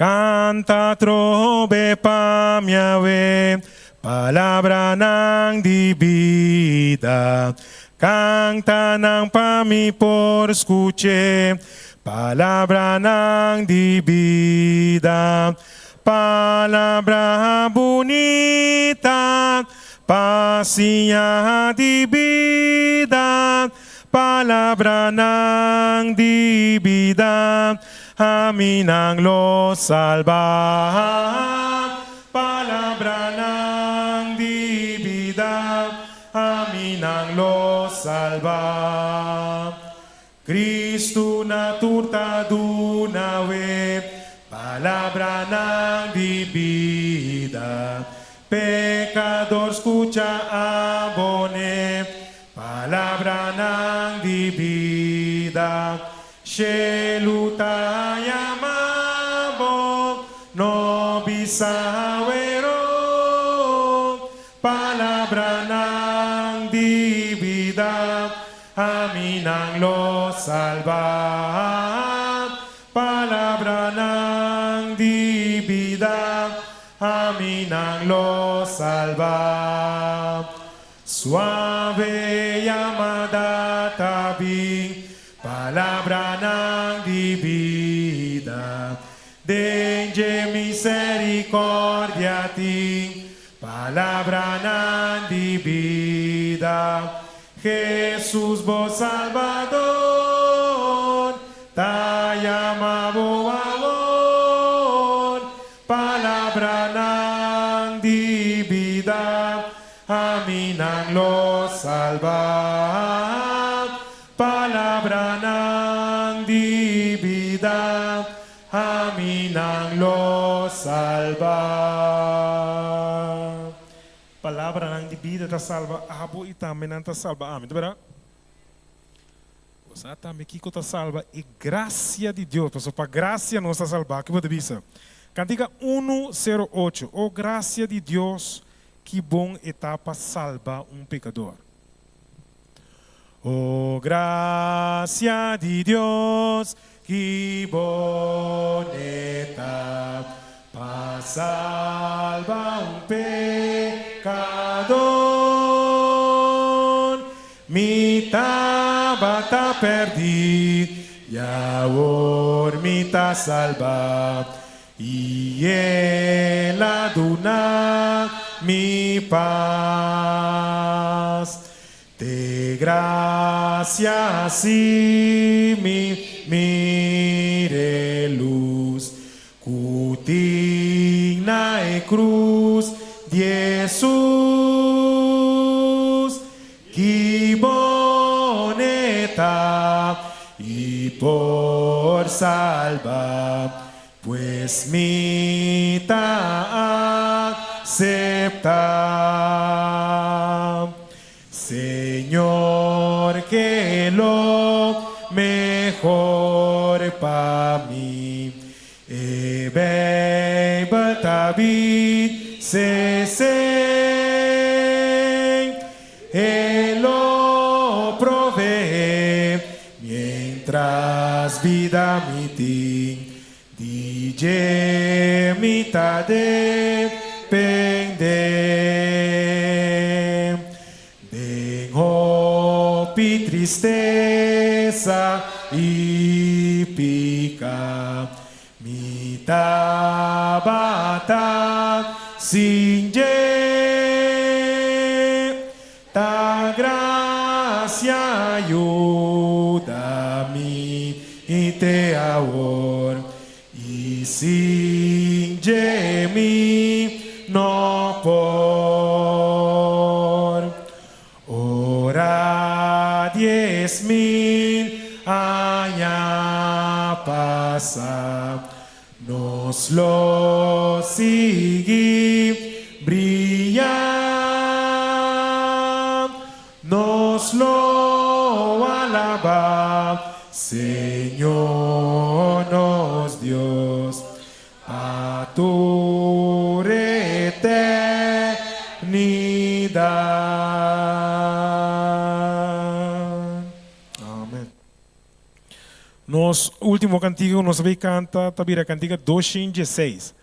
Canta trove pam Yahweh, palabra ng di vida. Canta ng pami por escuche, palabra ng di vida. Palabra bonita, pasinya di vida. Palabra ng di vida, amin ang lo salva. Palabra ng di vida, amin ang lo salva. Cristo naturtado nawe, palabra ng di vida. Pecador escucha abone, palabra ng di vida. Sheluta yamabo, no bisawero, palabra ng di vida, amin ang lo salva. Palabra ng di vida, amin ang lo salva. Suave llamada tabing, palabra ng di vida. Denge misericordia ting, palabra ng di vida. Jesús vos Salvador, tayamabo amor, palabra ng di vida, amin ang lo salva. Palabra ng di vida, amin ang lo salva. Palabra ng di vida ta salva, abo itamen ang ta salva, amin. Diba? Você também que ta salva e graça de Deus, pessoal, para graça nos salvar, que pode dizer. Cantiga 108, oh graça de Deus, que bom etapa salva um pecador. Oh gracia de Dios, que bonita, salva un pecador. Mi tabata perdí, y ahora mi ta salva, y él aduna mi paz. De gracia sí mi mire luz, cutigna e cruz de Jesús, que bonita y por salva, pues mi ta acepta. Señor, que lo mejor para mí, David Él lo provee mientras vida mi ti, DJ mitad depende. Pi tristeza y pica mi tabata sin ta gracia ayuda mi y te ahora y sin mi no por ora 10,000 años pasa, nos lo sigue brillar, nos lo alaba, Señor nos Dios, a tu eternidad. Nos último cantigo, nós vamos cantar, tabira cantiga 216.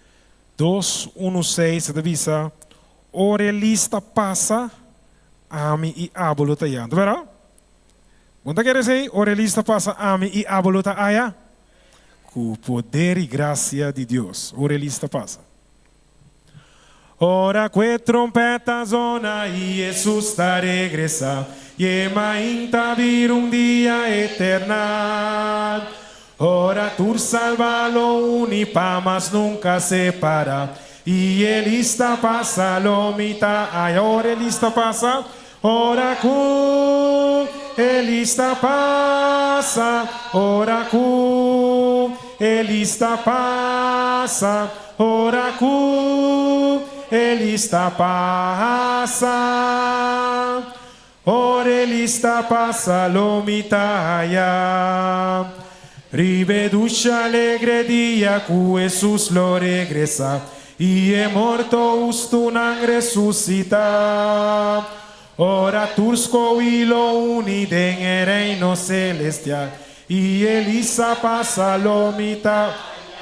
216, avisa, orelista passa, ami e abolota ya. Tá vendo? Quando quer dizer, orelista passa, ami e abolota aya? Com o poder e graça de Deus, orelista passa. Ora que trompeta zona e Jesus está regressa, e mainta vir dia eterna. Ora tu salvalo unipa, mas nunca separa, e ele está passa lomita, ai ora ele está passa, ora cu, ele está passa, ora cu, ele está passa, ora cu, ele está passa, ora ele está passa lomitaia. Riveducha alegre dia cu Jesus lo regresa, e é morto ustunang resucita. Ora tursco e lo uniden e reino celestial, e elisa passa lomita,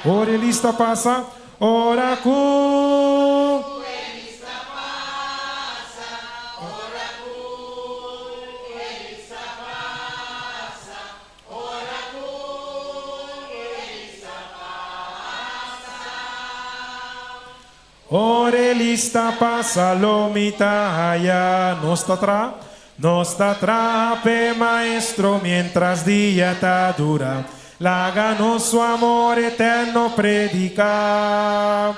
ora elista passa, ora cu. Orelista passa lomitaia, no está atrás, maestro, mientras día está dura, láganos su amor eterno predica.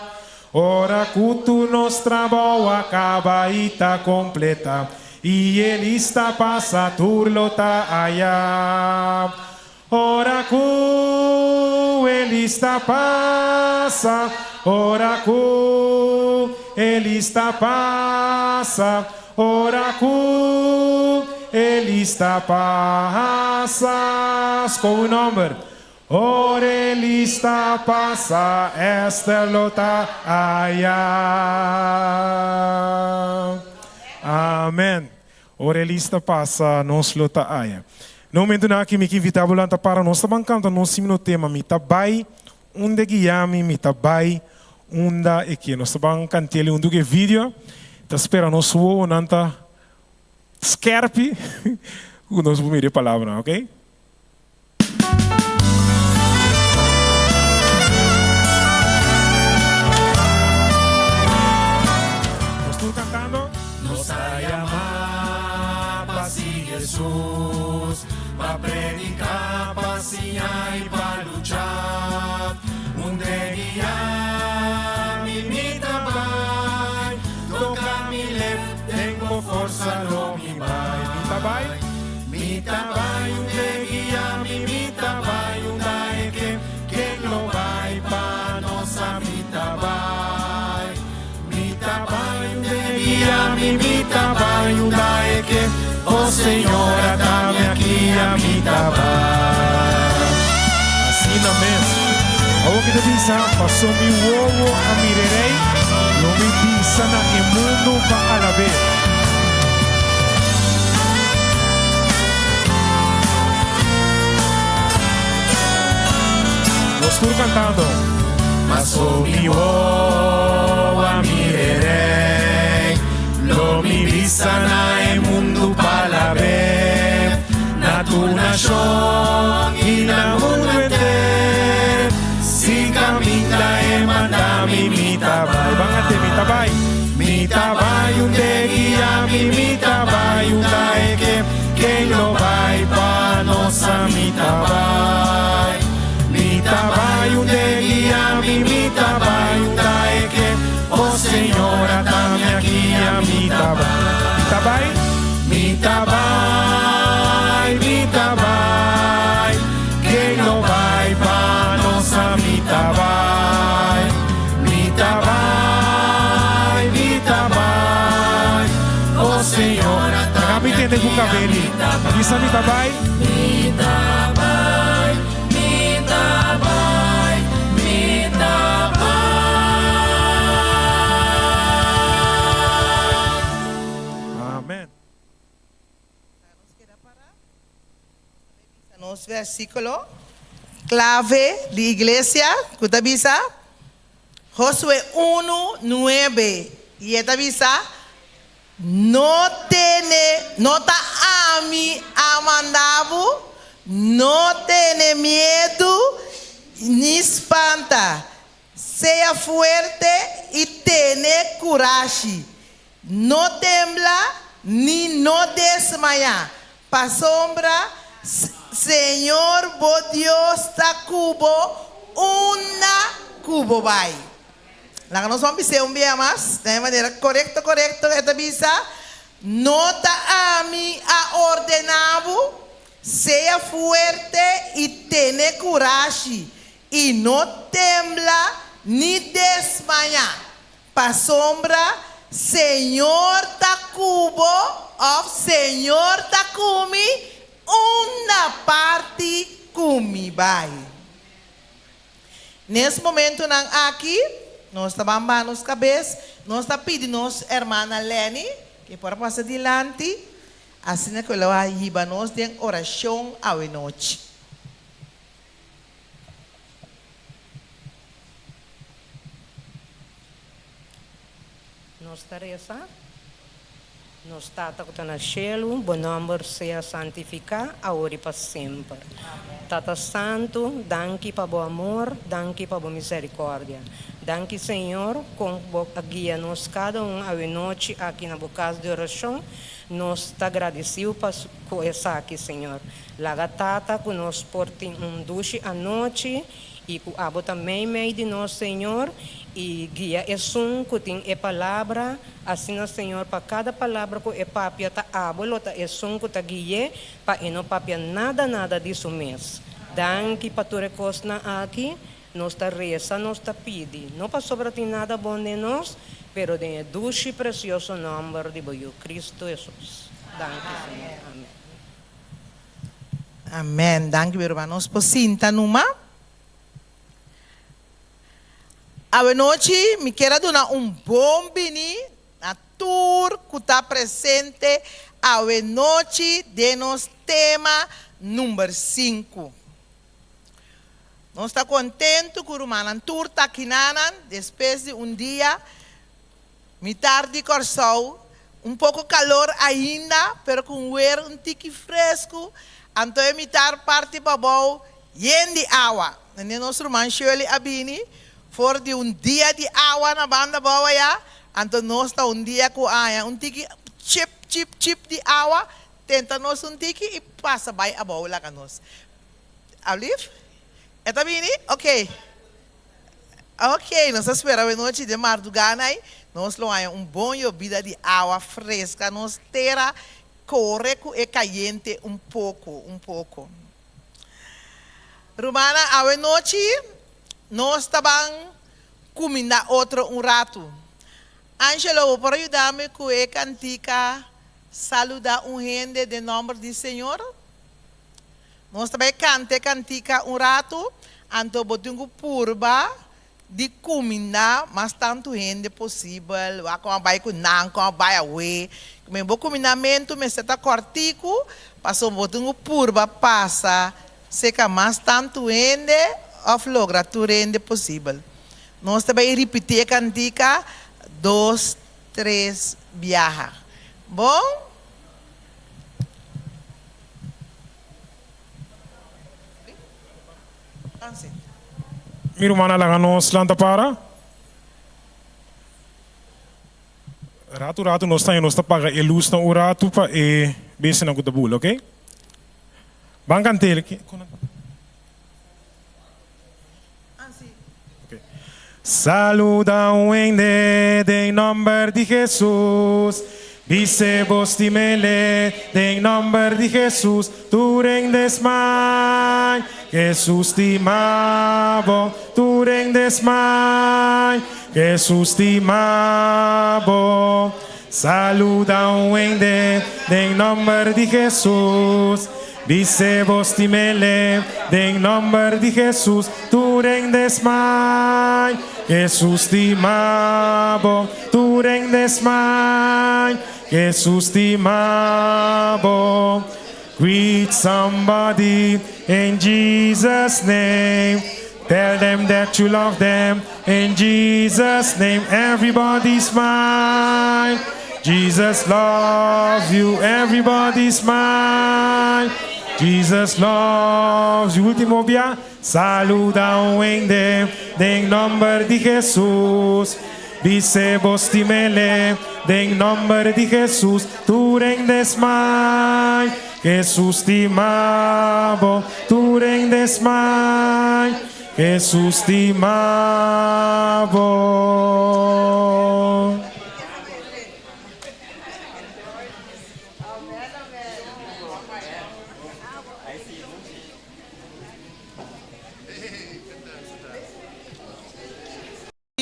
Ora cutu nostra boa acaba e tá completa, e ele está passa turlota aya. Ora cu, ele está passa, ora cu, ele está passa, ora cu, ele está passa. Com o nome, ora ele está passa, esta lota aya. Amém. Ora ele está passa, nos lota aya. No momento na que me invita a para nós também canta nós no tema me tabai onde guiame me tabai onde é que nós também cantele onde que vídeo tá espera nós o nanta skerpi o nós vamos ver a palavra, ok? Nós estamos cantando nos llama si Jesús va a predicar, paciar y para luchar. Un día mi tabai, toca mi lef, tengo fuerza, no mi bai. Mi tabai, un día mi tabai, un dae que lo vai pa nosa mi tabai. Mi tabai, un día mi tabai, un dae que oh Senhora, dá-me aqui a minha tabai. Assim na mesa. Ao que te diz, passou mi ovo a mirerei, não me diz na que mundo va a la vez. Nós estamos cantando. Passou mi ovo a mirerei, lo mi vista na e mundo palabé, na tu nación y na mundo entero, si camina e manda mi tabai, bangate mi tabai un de guía mi tabai un dae que lo vai pa nosa mi tabai un de guía mi tabai un dae que oh Senhora, dá-me aqui a mi tabai, mi tabai, que não vai para nossa mi tabai, oh Senhora, dá-me entender com o cabelo, isso é mi tabai, mi tabai, mi tabai, mi tabai. Nos versículo clave de iglesia, kutabisa, Josué 1:9. Y esta visa, no está a mí amandado, no tiene miedo ni espanta. Sea fuerte y tiene coraje. No tembla ni no desmaya. Pa sombra, Señor, vos Dios, ta cubo, una cubo vai. La que nos vamos a decir un día más, de manera correcto, esta visa, no está a mí a ordenado, sea fuerte y tiene coraje, y no tembla ni desmaya. Pa sombra, Señor tacubo, of Señor takumi, una parte kumi vai. Nesse momento, aqui, nós estamos bambando as cabeças, nós estamos pedindo a irmã Leni, que para passar adiante, assim que ela vai riba nós de oração à noite. Nós Teresa, nós Tata que está no cielo, bom nome seja santificado, agora e para sempre. Tata Santo, danke para o amor, danke para a misericórdia. Danke, Senhor, com a guia nos cada a noite aqui na casa de oração. Nós te agradecemos por essa aqui, Senhor. Laga Tata, que nós portem duche à noite e que abo também meio de nós, Senhor. E guia é que tem a palavra, assim, Senhor, para cada palavra que é papia, tá abo, tá é que tá guia, para não papia nada disso mesmo. Danke para tu recosta aqui. Nós está reza, nós está pedindo. Não para sobrar nada bom de nós, pero de doce e precioso nome de Cristo Jesus. Danke, Senhor. Amém. Amém. Danke, meu irmão. Nós posinta numa. A noite, me quero dar bom bini na tour que está presente a noite de nosso tema número 5. Nós estamos contentes com o irmão tour está aqui depois de dia, tarde corso, pouco calor ainda, pero com o ar tique fresco, então tarde parte para bom, e de água. E nosso irmão Shirley Abini, for de dia de água na banda boa já, então nós estamos dia com água, tique chip de água, tenta nós tique e passa vai a boa lá com nós. Alif? Está bem? Ok. Ok, nós esperamos a noite de madrugada, nós temos bom bebida de água fresca, nós terá corre e caliente pouco. Romana, a noite, nós estamos comendo outro rato. Angelo, por ajudar-me com a cantica, saludar gente de nome do Senhor. Nós também cantica rato, então botamos purba de comida, mas tanto gente possível, vai com não, vai away. Como bom combinamento, mas está cortico, passou botamos purba, passa, seca mais tanto gente, of logra tu gente possível. Nós também repetir a cantica, 2, 3, viaja. Bom? Mi irmã lá nos lanta para. Rato nós estamos paga a luz na o rato para e bem na guta bula, ok? Bancantele que. Saluda o ende em nome de Jesus. Vice vos timele, em nome de Jesus, tu rendes mai, Jesus te mavo, tu rendes mai, Jesus te mavo. Saluda o ende, em nome de Jesus. Vice vos timele, em nome de Jesus, tu rendes mai, Jesus te mavo, tu rendes mai. Jesus te mavo, Greet somebody in Jesus' name. Tell them that you love them in Jesus' name. Everybody smile. Jesus loves you. Everybody smile. Jesus loves you. Último dia. Saluda em nome de Jesus. Dice Bostimele, em nome de Jesus. Tu rendes mai. Jesus te amavo. Tu rendes mai. Jesus te amavo.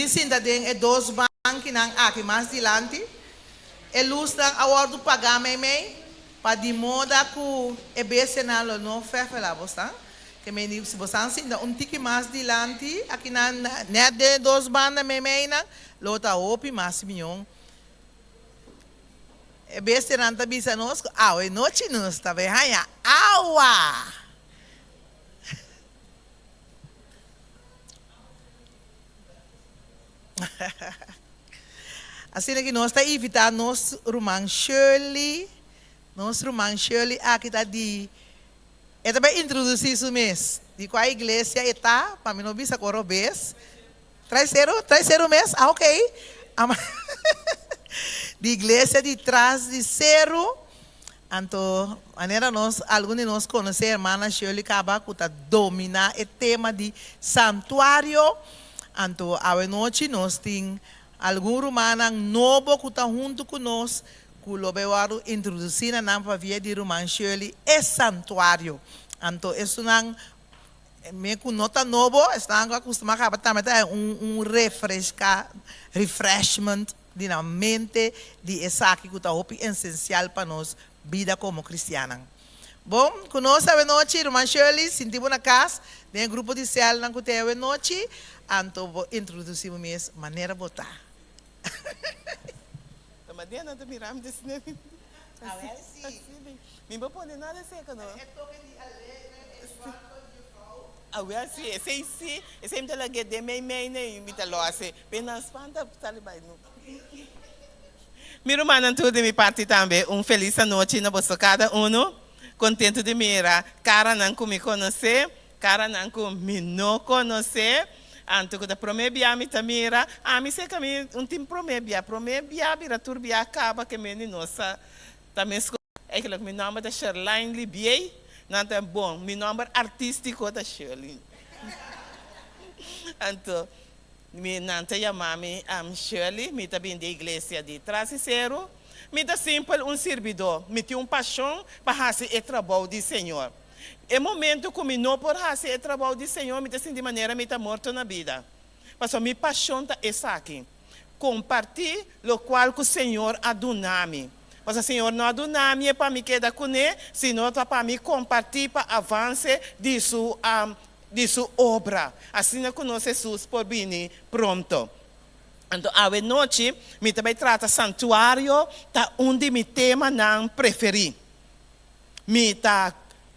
Sinta den e dos banki nang aki mas dilante. E luz nang award do pagamento me pa di moda ku e bese na lo no fefela bosta. Que me se bosan sinta tiki mas dilante aqui na net de dos banda me na lota opi mas milhão. E bese na bisa nos e noite nos tá bem raia. Aua! Assim que nós está invitando nosso irmão Shirley aqui está de também introduzir isso mês de qual igreja está para mim não bisa corobes terceiro mês ok de igreja de trás de cero então maneira nós alguns de nós conhecer a irmã Shirley acaba que está dominar o tema de santuário. Então, à noite nós temos algum romano novo que está junto conosco, que o Lobewaru introduzir na nova via de Roman Shirley, é santuário. Então, isso não é com nota novo, estamos acostumados a ter refreshment de mente de essa que está essencial para nós, vida como cristiana. Bom, conosco à noite, Roman Shirley, sentimos na casa, tem um grupo de célula na que tem à noite. Então, vou introduzir a maneira de votar. Mas não te miramos desse nível. Me vou pôr nada seca, não? Sim. Esse é o que de mim, me tá lá, assim. Pena espanta, tá ali, vai, não. Meu irmão, tudo de minha parte também. Feliz noite na vossa cada um. Contente de mirar. Cara, não me conhecer. Cara, não me não conhecer. Anto da promebia mi tamira, mi sei que mi tim promebia bira turbia acaba que me nossa também é que meu nome da Sherline Libiei, não é bom, meu nome artístico da Sherline. Anto mi nanta chamami Shirley, mi também da igreja de Trasicero, mi da simples servidor, mi tem paixão para fazer o trabalho do Senhor. É momento que eu não posso fazer o trabalho do Senhor, me de maneira que eu morto na vida. Mas a minha paixão é aqui. Compartilhar o qual o Senhor adunami. Mas o Senhor não adunami é para me quedar com ele, senão é para me compartilhar para avance de sua obra. Assim é que nós Jesus por vir pronto. Então, à noite, me também trata santuário, tá onde me tema não preferir. Me tá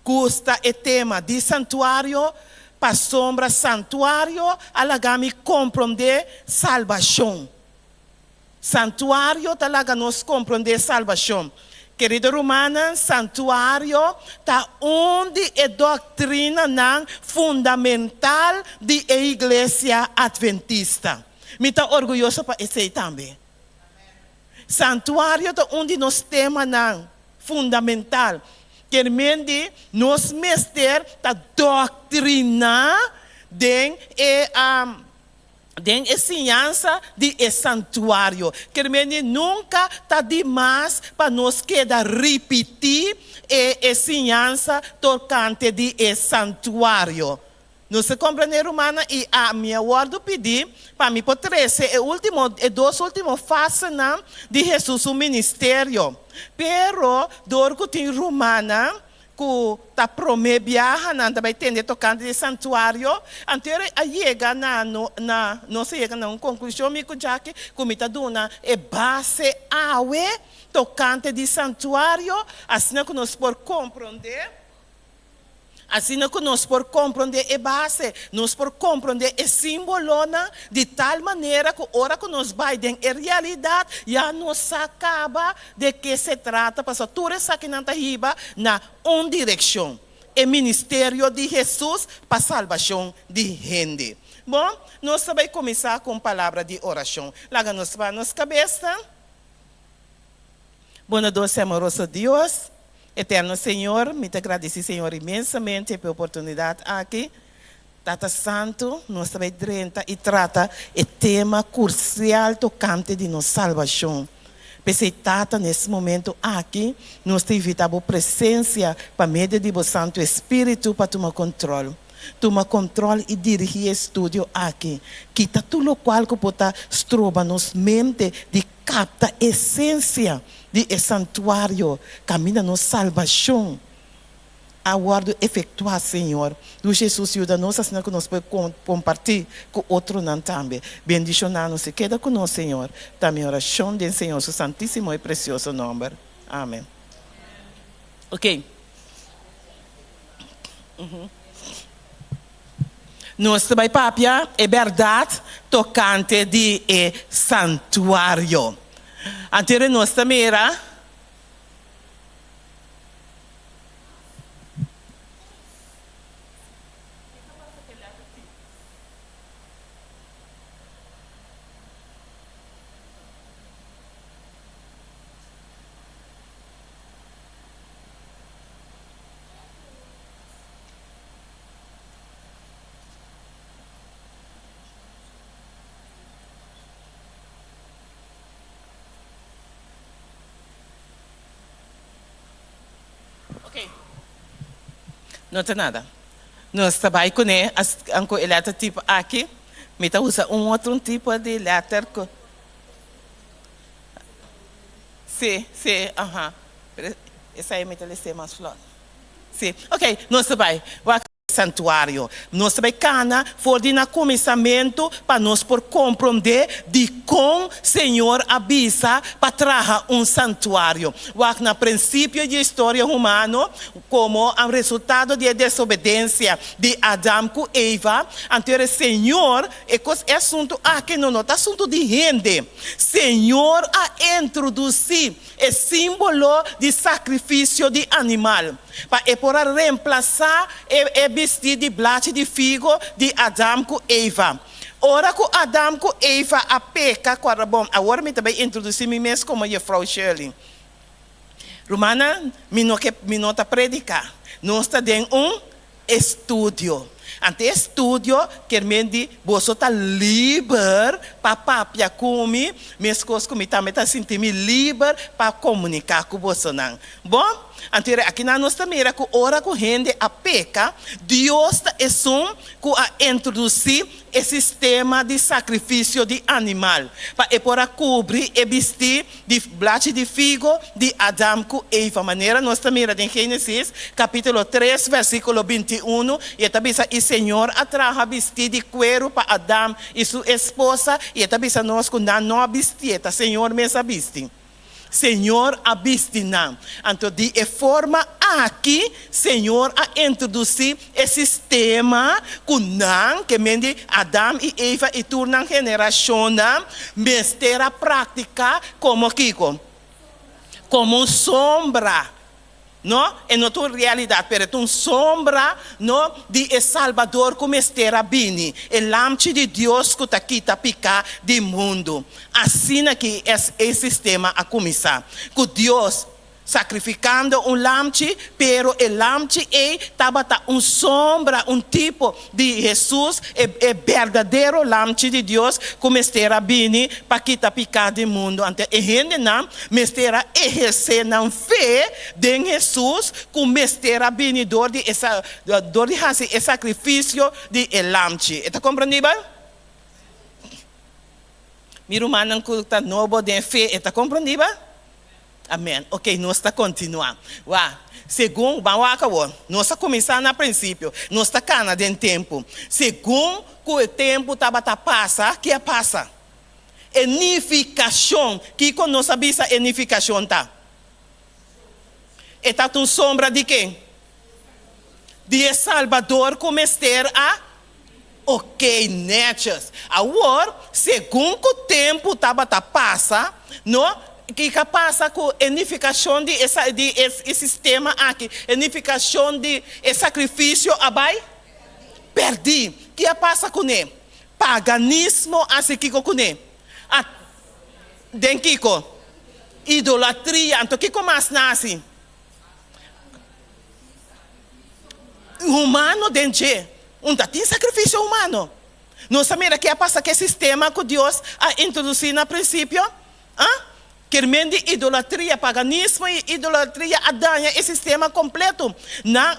custa o tema de santuário, para sombra santuário, alagami compreender salvação. Santuário, talaga nos compreender salvação. Querido romana, santuário, tá onde é doutrina não fundamental de a igreja adventista. Me tá orgulhoso para esse também. Santuário, tá onde nos tema não fundamental. Que nos mestre da doutrina den ensinança de santuário. Que nunca está demais para nós quedar repetir a ensinança tocante de santuário. Não se compreende, romana, e a minha ordem pedir para mim por três, duas últimas fases de Jesus o ministério. Pero, dorco tem romana, que está promebia, não vai entender tocante de santuário. Anterior a chega não se chega na conclusão, me já que como está dando é base awe tocante de santuário, assim que nós por compreender. Assim que nós por compreender a base, nós por compreender o símbolo, de tal maneira que hora que nós vai em realidade, já nos acaba de que se trata, para tudo isso aqui na riba, na uma direção. O ministério de Jesus para a salvação de gente. Bom, nós vamos começar com palavra de oração. Laga-nos para a nossa cabeça. Boa doce amoroso Deus. Eterno Senhor, me te agradeço, Senhor, imensamente pela oportunidade aqui. Tata Santo, nós também e trata o tema crucial tocante de nossa salvação. Pensei, Tata, nesse momento aqui, nós te invitamos a presença para meio de o Santo Espírito para tomar controle. Toma controle e dirigir o estúdio aqui. Quita tudo o qual que pode estroba nos mente de capta a essência de santuário, caminha nos salvação. Aguardo efetuar, Senhor. Do Jesus ajuda-nos, assim que nós podemos compartilhar com outro não também. Bendicionar-nos e queda conosco, Senhor. Também oração do Senhor, seu santíssimo e precioso nome. Amém. Ok. Nós também papia é verdade tocante de santuário. Antes nós também era não tem nada. Nós trabalhamos com ele, tipo aqui, mas usa outro tipo de letra. Sim, aham. Essa aí me ser mais flor. Sim, ok, nós trabalhamos. Santuário. Nós também cana for de na começamento para nós por compreender de como Senhor avisa para trazer santuário. O na princípio de história humana, como o resultado de desobediência de Adão com Eva, anterior Senhor, é assunto aqui não é assunto de gente. Senhor a introduzir o símbolo de sacrifício de animal para reemplaçar e vestir de blate de figo de Adão com Eva. Ora que Adão com Eva a peca, bom, agora me também introduzir me mesmo como a Frau Shirley. Romana, me não tá predicar. Nós está dentro estúdio. Ante estúdio, querendo você está livre para papia comigo, minhas coisas comigo também está sentindo livre para comunicar com você. Bom? Aqui na nossa mira, que ora com gente a peca, Deus é que a introduzir o sistema de sacrifício de animal, para cobrir e vestir de blate de figo de Adão com Eva. Maneira, nossa mira em Gênesis, capítulo 3, versículo 21, e também o Senhor atraja vestir de cuero para Adão e sua esposa, e também nós que não vestir, o Senhor mesmo vestir. Senhor abistina. Então, de forma aqui, Senhor a introduzir esse sistema que mende Adão e Eva e tornam geração, mas ter a prática como Kiko, como sombra. Não? É não tua realidade, mas é uma sombra não? De Salvador como estera bini. É lampe de Deus que está aqui, está picar do mundo. Assim que esse sistema a começar. Que Deus sacrificando lampe, pero o lampe estava sombra, tipo de Jesus, é verdadeiro lampe de Deus, como estera bini, para que está picar do mundo. Ante a gente não, mas estera exercer na fé de Jesus, como estera bini dor de sacrifício de lampe. Está compreendível? Miro manan que está novo de fé, está compreendível? Amém. Ok, nós está continuando. Segundo, nós está começando no princípio. Nós está canando em tempo. Segundo que o tempo estava a passar, que passa? Edificação. Que nós sabemos a edificação tá? Está com sombra de quem? De Salvador começar a ok, netas. Agora, segundo o tempo passa, não? Que passa com a edificação de esse sistema aqui, edificação de sacrifício abai perdi. Que passa com ele? Paganismo assim que com ele. Den kiko idolatria, então que mais nasce? Humano dentro. Tem sacrifício humano. Não sabemos que passa que sistema que Deus introduziu no princípio? Que de idolatria, paganismo e idolatria danha esse sistema completo. Não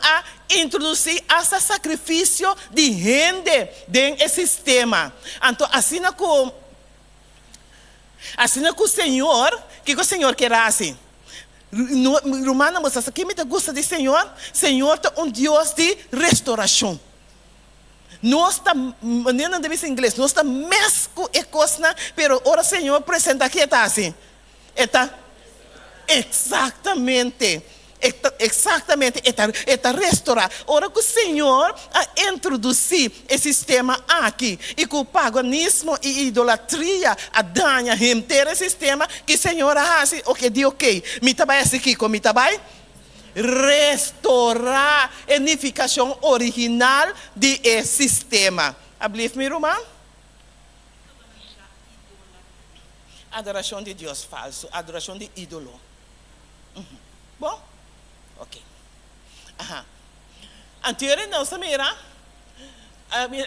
introduzir esse sacrifício de gente dentro desse sistema. Então, assim que o Senhor, que o Senhor quer assim? Romana, moça, que me gusta do Senhor? Senhor é Deus de restauração. Nós estamos, não deve ser inglês, nós estamos mesmo e coisa, pero ora Senhor apresenta aqui está assim. Está exatamente, está restaurar. Ora que o Senhor introduzir esse sistema aqui e que o paganismo e idolatria danha ter esse sistema que o Senhor assim, ok, de ok, me trabalha aqui com me trabalha. Restaurar a edificação original de sistema. Ablief me irmã? Adoração de Deus falso, adoração de ídolo. Bom? Ok. Anterior não se mira.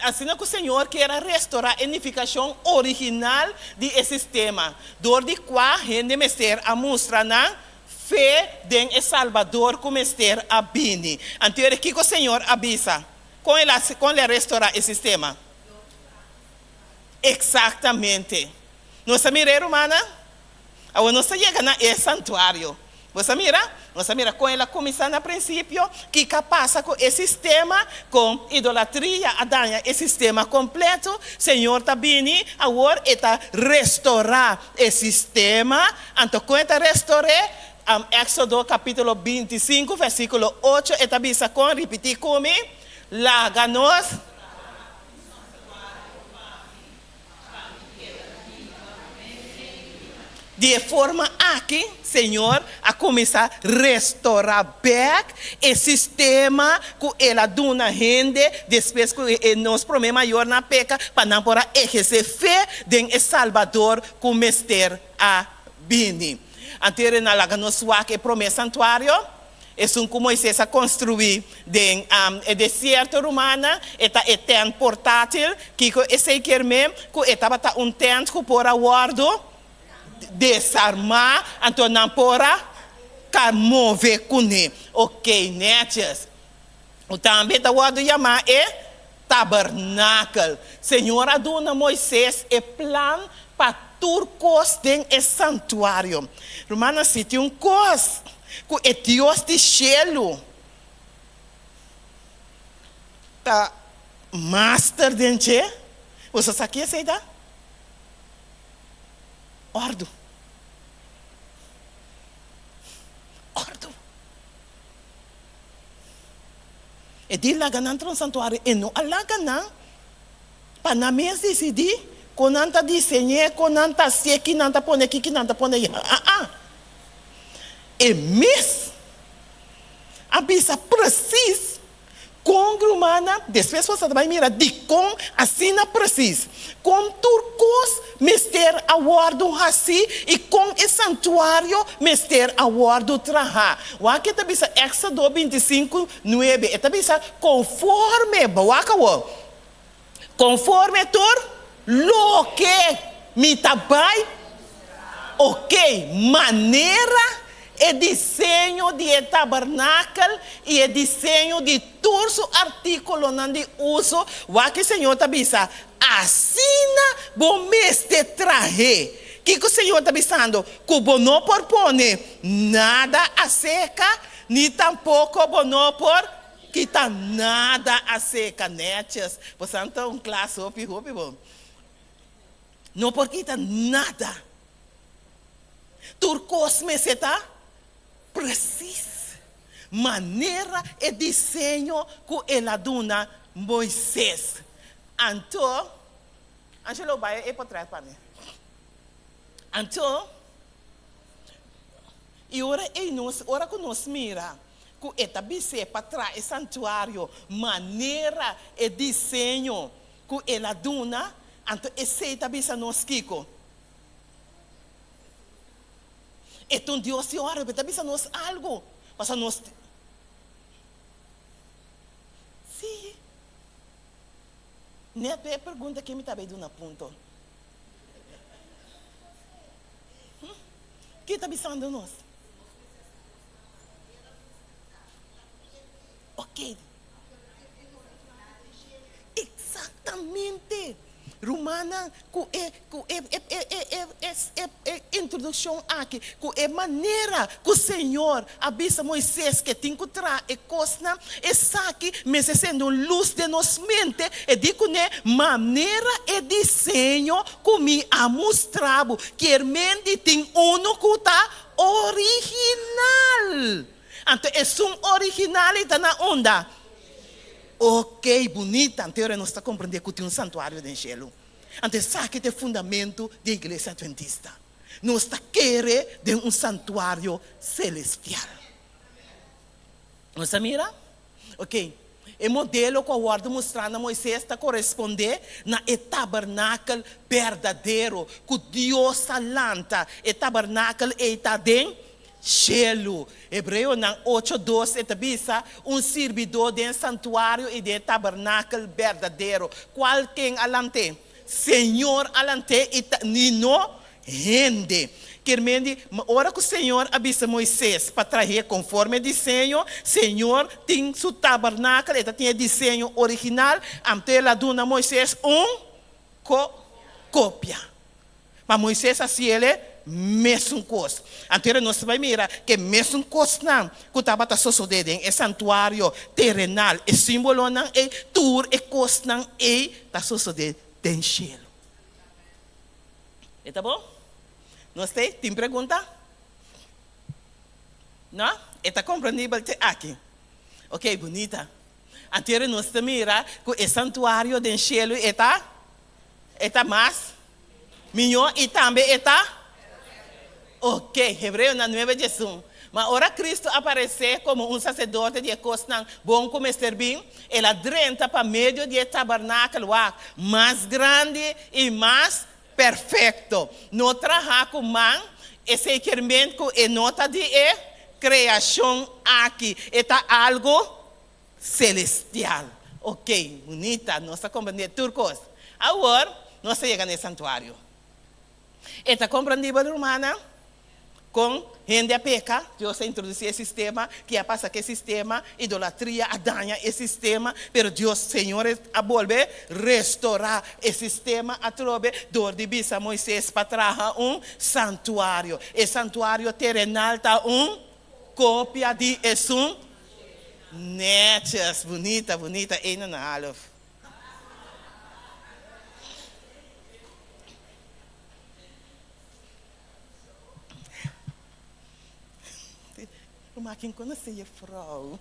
Assim que o Senhor quer restaurar a edificação original de sistema. Dor de qual a gente me ser a mostrar na fé de Salvador como ester a bini. Anterior que o Senhor avisa. Com ele restaurar esse sistema. Exatamente. Nossa mira, irmã, agora nós chegamos no santuário. Você mira, com ela começar no princípio, que passa com esse sistema, com idolatria, danha, esse sistema completo, Senhor está vindo, agora está restaurar esse sistema, então com ele restaurar, Éxodo capítulo 25, versículo 8, está vista com, repetir comigo, láganos. De forma aqui, Senhor, a começar a restaurar back o sistema que ela dá na gente, depois que nós problemas maior na peca, para não poder exercer fé em Salvador como ester a bini. Anterior na laga nos que promessa santuário, é como Moisés a construir em deserto romana, eta tent portátil, que esse quer mesmo, que estava tent que por aguardo desarmar, então não pora mover com ele. Ok, netas. O também da wado chamar tabernáculo. Senhor aduna Moisés e plan para turcos dentro santuário. Romana city coisa que é Deus de cielo. Tá master dentro. Você sabe o que é isso? Ordo. E di laganan tron santuário e não alaganan para na mesa decidir com nanta desenhar, com nanta se que nanta pone aqui, que nanta pone aí. E mês a bisa precisa com grumana, depois você vai mirar de com assim na precisa. Com turcos, mister aguardo assim e com esse santuário, mister aguardo traha. O que está bisa Éxodo 25, 9, está bisa conforme, conforme tur, lo que me tabai, ok, maneira e desenho de tabernáculo e o desenho de todos os artículos de uso, o que o Senhor está dizendo, assina bom mestre traje. Que o Senhor está dizendo? Que o não propõe nada a seca, nem tampouco o não por que está nada a seca, netas. Você não está classe, bom. Não porque está nada. Turcos me está preciso. Maneira e desenho que ela dona Moisés. Então, Angelo vai para trás para mim. Então, e ora que nós mira, que eta bise para trás o santuário, maneira e desenho que ela dona, então esse eta bise nós kiko. Então Deus se ora, eta bise nós algo, para nós. Sim. Neta é pergunta que me está bem dando ponto. Que está pensando nós? Ok. Exatamente. Romana, introdução aqui, que é maneira que o Senhor avisa Moisés que tem que trazer e costa, essa aqui, mas sendo luz de nossa mente, e digo, né, maneira e desenho que me ha mostrado, que a mente tem que está original. Então, é um original e está na onda. Ok, bonita. Então, nós está compreendendo que tem um santuário de cielo. Então, sabe que é o fundamento da igreja adventista. Nós está querendo de um santuário celestial. Nós mira? Ok. O modelo que o guarda mostrando a Moisés está corresponder na tabernáculo verdadeiro que Deus salanta. O tabernáculo está dentro cielo. Hebreu na 8:12 etabisa servidor de santuário e de tabernáculo verdadeiro. Qualquer alante, Senhor alante e nino rende. Querendo, hora que o Senhor avisa Moisés para trazer conforme desenho, Senhor tem seu tabernáculo, ele tem desenho original, então ela dona a Moisés cópia. Mas Moisés assim ele mesmo coisa. Então nós vamos mirar que mesmo coisa não, que estava a suceder em santuário terrenal, é símbolo não é tur e coisa não é está suceder em cielo. Está bom? Nós tem pergunta? Não? Está compreendível aqui? Ok, bonita. Então nós mira que o santuário do cielo está mais melhor e também está. Ok, Hebreu na 9:1. Mas ora Cristo aparecer como um sacerdote de costa bom como servir, ele adrenta para meio de tabernáculo mais grande e mais perfeito. Não traga com mão, esse requerimento é nota de criação aqui. Está algo celestial. Ok, bonita, nossa compreender turcos. Agora, nós chegamos no santuário. Está compreendível, romana? Com gente a peca, Deus introduziu esse sistema, que passa que sistema, idolatria, adanha esse sistema, pero Deus, Senhor, a volver, restaurar esse sistema, a trobe, dor de bisa Moisés para trazer santuário. E santuário terrenal está cópia de um netas, bonita, ainda na alof. Maar quem conhece a vrouw.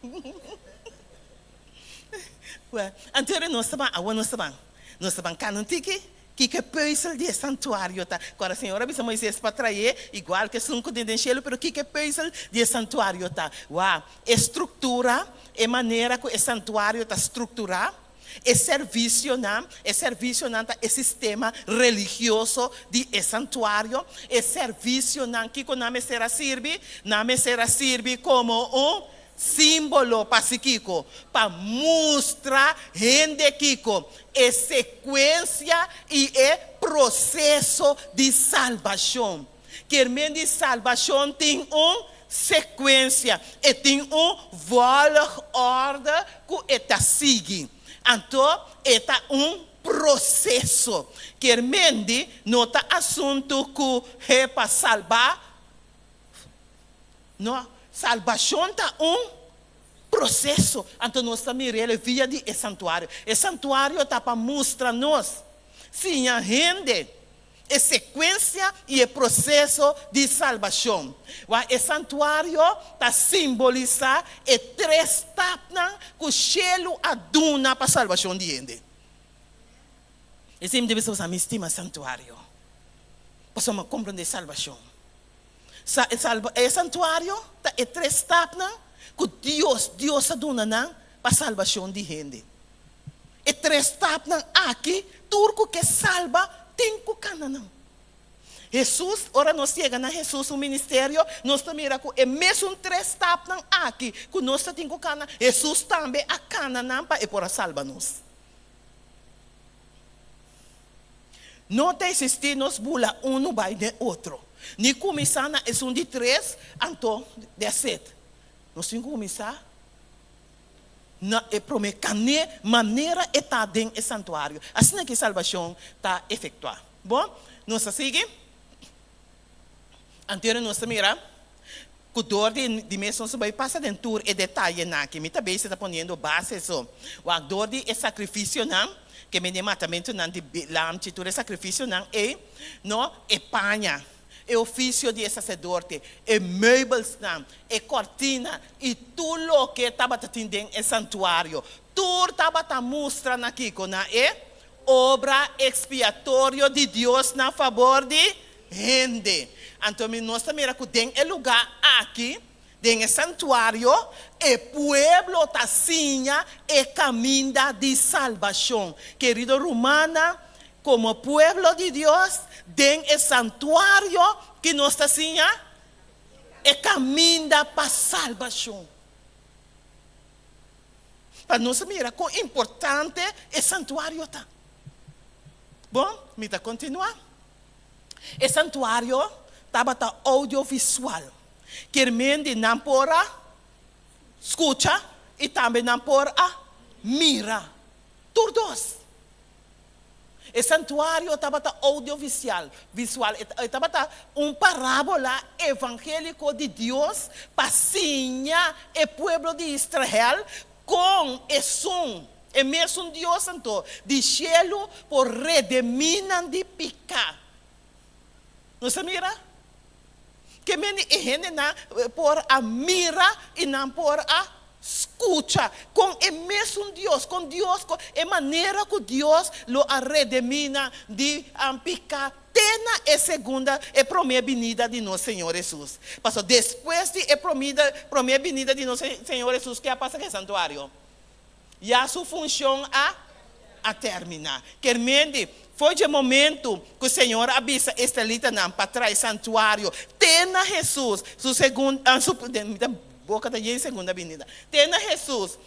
Então nós sabemos canontique que peço de santuário tá. Agora a senhora bisa Moisés para trazer igual que sunco de cielo, pero que peço de santuário tá. Estrutura e maneira que o santuário está estruturado. É serviço não é sistema religioso de santuário, é serviço não que não será servir como símbolo pacífico para mostrar gente Kiko é sequência e é processo de salvação. Que de salvação tem sequência e tem ordem que está seguindo. Então, está processo. Que não está assunto que é para salvar. Não, salvação está processo. Então, nós estamos via de santuário. O santuário está para mostrar-nos. Sim, a gente a sequência e o processo de salvação. O santuário está simbolizando e 3 etapas que o cielo aduna para a salvação de gente. E sempre deve ser uma estima santuário. Para uma compreender a salvação. O santuário está 3 etapas que Deus aduna para a salvação de gente. E 3 etapas aqui, turco que salva, tem que cananão. Jesus, ora nós chegamos a Jesus, o ministério, nós também é mesmo 3 etapas aqui, que nós temos que cananão. Jesus também a cananão para por salvar-nos. Não tem existir nos bula um vai de outro. Ni começar na é de 3, então de 7. Nós temos que começar na maneira está dentro do santuário. Assim é que a salvação está efetuada. Bom, nós seguimos. Anterior nós mira, que dor de mesmo vai passar dentro tour e detalhe na que me também está ponendo base isso. O dor de sacrifício não, que me matamento não de lam titura sacrifício não é panha. É ofício de sacerdote, é meubles, é cortina, e tudo o que estava atendendo é santuário. Tudo estava mostrando aqui, é obra expiatória de Deus na favor de gente. Então, nós também temos um lugar aqui, dentro do santuário, e pueblo está sinha e caminho de salvação. Querido Romana, como pueblo de Deus, dentro do santuário que nós está assim, é caminho para a salvação. Para nós mirar quão importante o santuário está. Bom, me está continuar. O santuário estava audiovisual. Que mente não pora escuta e também não pora mira. Todos. O santuário estava audiovisual, estava parábola evangélico de Deus para ensinar o povo de Israel com o som, e mesmo Deus santo, de cielo por redimir de pecar. Não se mira? Que meni gente não por a mira e não por a escuta com o mesmo Deus, com Deus, com a maneira que Deus lo redimina de pecar. Tena é segunda e primeira vinda de nosso Senhor Jesus. Passou depois de a primeira vinda de nosso Senhor Jesus, que passa que é santuário. E a sua função a terminar. Quermente, foi o momento que o Senhor avisa Estelita para trás santuário. Tena Jesus, sua segunda boca está em segunda vinda. Tena Jesus,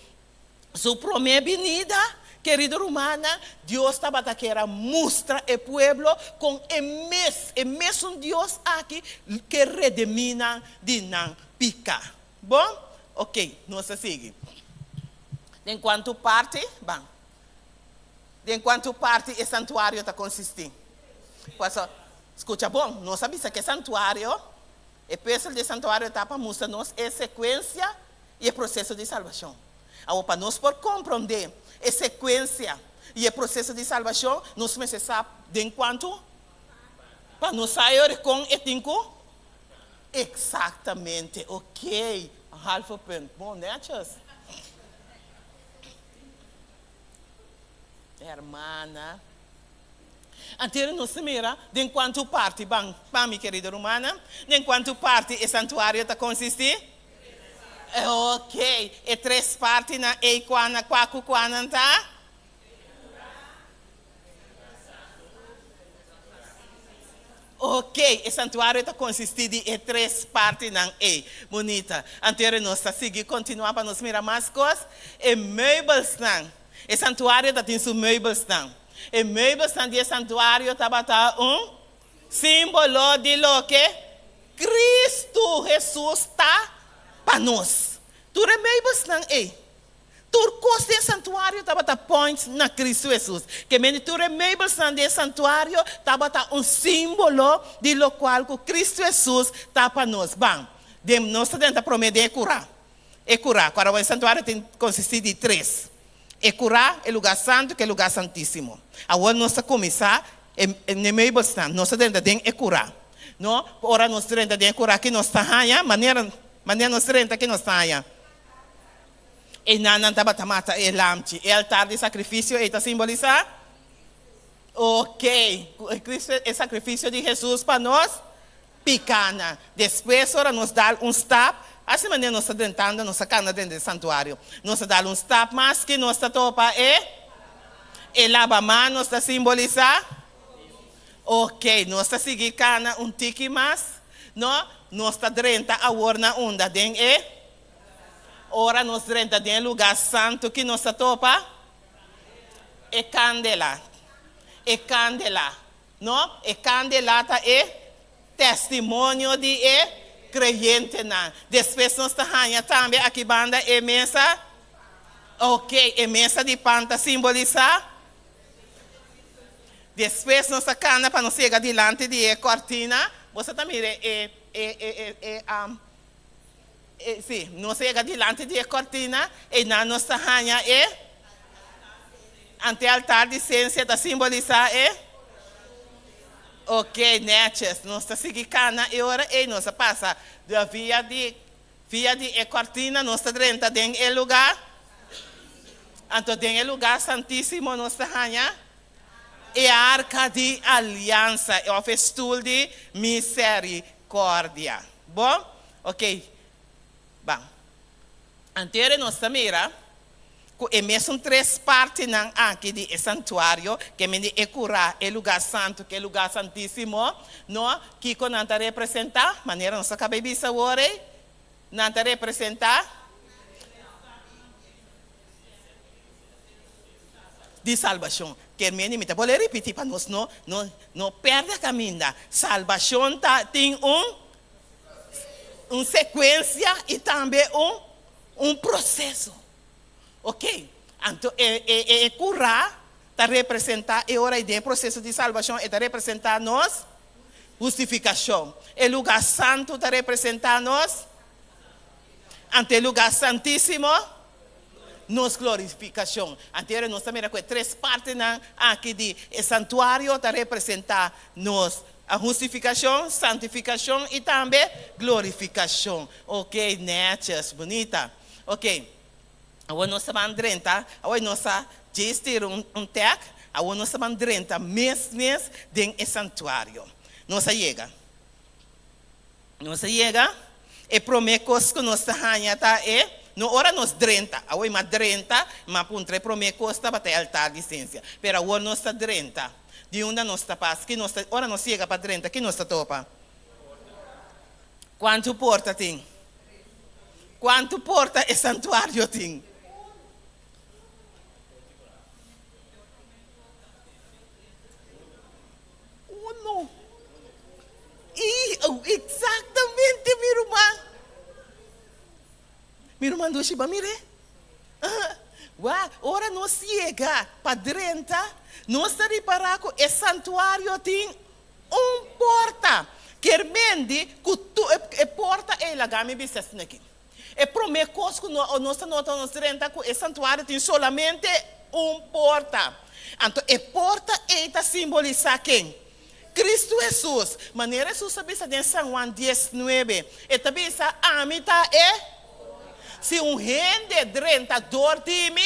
sua primeira vinda, querido Romana, Deus estava querendo mostrar o povo com o mesmo Deus aqui que redimina de não pecar. Bom? Ok, nós seguimos. Enquanto parte, bom. Enquanto parte o santuário está consistindo. Escuta, bom, nós sabemos que o santuário, o peso do santuário está para mostrar-nos a sequência e o processo de salvação. Agora, para nós por compreender a sequência e o processo de salvação, nós precisamos de enquanto para nós sair com o tempo. Exatamente, ok. Half a pen. Bom, né, Chas? Hermana. Anterior nós mira, de enquanto parte, bem, minha querida Romana, de enquanto parte o santuário está consistir? Ok, e 3 partes na Equana, Quaco, tá? Ok, o santuário está consistindo de 3 partes na E. Bonita. Anterior nós está seguindo, continuar para nós mirar mais coisas. E meubles não. O santuário está tendo meubles não. E meubles não de santuário está símbolo de lo que Cristo Jesus está para nós. Tu meubles não é. Tu costa santuário estava points na Cristo Jesus. Que meni tu meubles não de santuário estava símbolo de lo qual que Cristo Jesus está para nós. Bom, nós tentamos prometer curar. E curar. Agora o santuário tem consistir de 3. E curar é lugar santo, que é lugar santíssimo. Agora nós vamos começar ne meio bastante, nós dentro tem é curar. Não, ora nós dentro tem curar que nós está aí, maneira nós dentro que nós está aí. E não estava tamata e lamte, e altar de sacrifício está simbolizar. Ok, Cristo é sacrifício de Jesus para nós, picana. Depois ora nos dá stop, assim maneira nós está tentando, nós sacando dentro do santuário. Nós dá stop, mas que nós está topa e lava manos está simbolizar. Ok, nós está seguindo cana tiki mais, não? Nós está dentro a orna onda den ora nós dentro de lugar santo que nós está topa e candela, não? E candela tá testemunho de crente na. Depois nós está ganha também aqui banda e mesa, ok, e mesa de panta simbolizar. Depois nossa cana para não chegar diante de cortina, você também sim, não chega diante de cortina e na nossa ranha ante altar de ciência está simbolizar ok, netes, nós está seguindo cana e ora e nós passa da via de cortina, nós está dentro de lugar, então tem lugar santíssimo nossa ranha. E a arca de aliança, é o festool de misericórdia. Bom? Ok. Bom. Anterior nós mira, e mesmo 3 partes aqui de santuário, que me é curar, é lugar santo, que é lugar santíssimo, não? Que quando nós representar, maneira nós acabamos de saber, nós representar de salvação. Que me vou repetir para nós não perde a caminho. Salvação tem uma sequência e também um processo. Ok? Então, curar está representar, e ora o processo de salvação está representar nós, justificação. O lugar santo está representar nós, ante o lugar santíssimo, nos glorificação. Anterior nós também com 3 partes aqui de santuário para representar nos a justificação, santificação e também glorificação. Ok, netas, bonita. Ok. Agora nós estamos dentro, agora nós gestir tec, agora nós estamos dentro mês de santuário. Nós chega. E promete que nós estamos no ora nos 30, agora mais 30, mas puntre promete costa para altar de ciência. Pero agora nós está 30. De onde nós está paz, que nós ora nós chega para 30, que nós está topa. Quanto porta tem? Quanto porta é santuário tem? Uno. Exatamente, meu irmão. Meu irmão do Shiba, mire. Ora nós chega para 30, nós está reparar que o santuário tem porta. Que mende que porta é la game business aqui. E promete que nós está notando nos 30 que o santuário tem somente porta. Então, a porta está simboliza quem? Cristo Jesus. Maneira Jesus sabe em São Juan 19. E também a mitad se gente drenta dorme,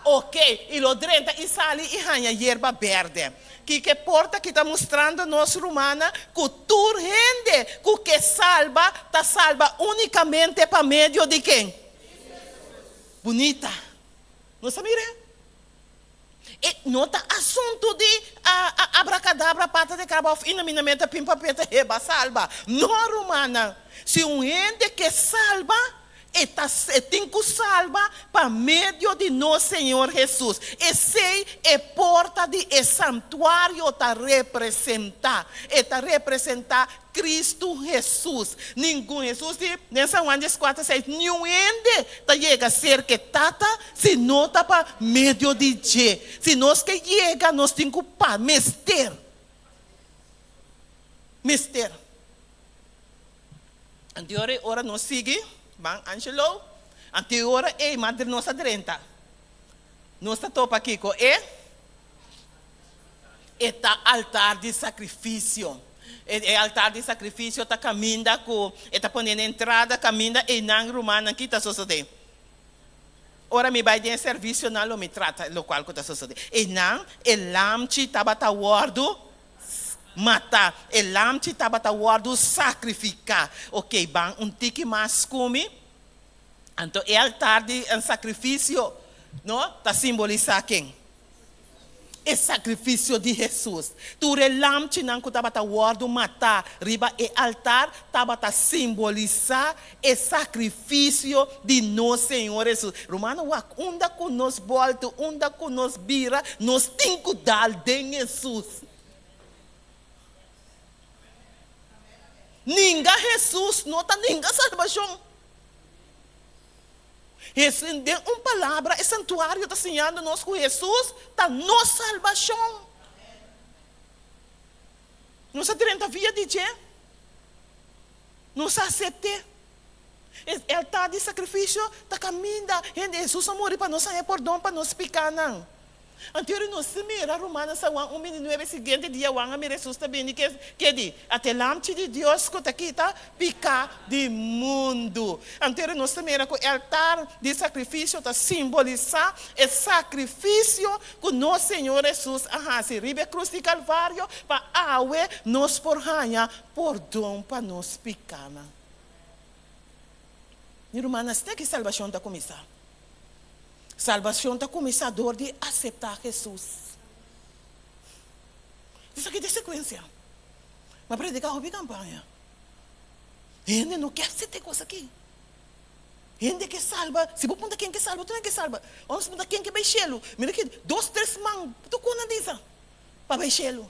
ok, e lo drenta e sale e ganha hierba verde. Que porta que está mostrando nós romana, que tu gente que salva, está salva unicamente para meio de quem? Bonita. Não sabe? E não está assunto de abracadabra, pata de cabal, inaminamento, pimpa, peta, reba, salva. Não, romana. Se gente que salva, tem que salva para meio de nosso Senhor Jesus. Esse é porta de santuário está representar Cristo Jesus. Ninguém Jesus nessa Juan 4:6, nenhum está chega a ser que tata se não está para meio de je. Se nós que chega, nós temos que para mister. Anterior ora não sigue, bang Angelo. Anterior madre nossa 30. Nossa topa aqui com Está altar de sacrifício. É altar de sacrifício está caminha com, está ponendo entrada caminha e não romana aqui está sucedendo. Ora me vai de serviço não lo me trata local que está sucedendo. E não, o lamchi estava tá guardo matar, o lamchi estava tá guardo sacrificar. Ok, bang tique mais come. Então é altar de sacrifício, não? Está simbolizar quem? É sacrifício de Jesus. Tu relam tinang ko tabata wardo mata riba e altar tabata simbolizar é sacrifício de nosso Senhor Jesus. Romano wak unda com nos volto, unda com nos bira, nos tinco dal de Jesus. Ninga Jesus, nota ninga salvação. Jesus tem uma palavra, é santuário está ensinando nós com Jesus, está nos salvação. Nós temos via de dizer, nós aceitamos. É altar de sacrifício, está caminhando. Jesus morreu para nós, é perdão para nós picar não. Anterior nós se mira Romana sa 1:9 seguinte dia wanga mi Jesus também que di até lamchi de Deus que está aqui tá pica de mundo. Anterior nós se mira com altar de sacrifício está simbolizar o sacrifício que nosso Senhor Jesus se ribe cruz de Calvário para awe nos por ganhar perdão para nos picar. E Romana tem que salvação da começar. Salvação está começador de aceitar Jesus. Isso aqui é de sequência. Mas predicar houve campanha. Gente não quer aceitar coisa aqui. Gente que salva. Se você pergunta quem que salva, tu não é que salva. Vamos perguntar quem que vai chelo. Mira aqui, 2, 3 mãos. Tu conta disso. Para vai chelo.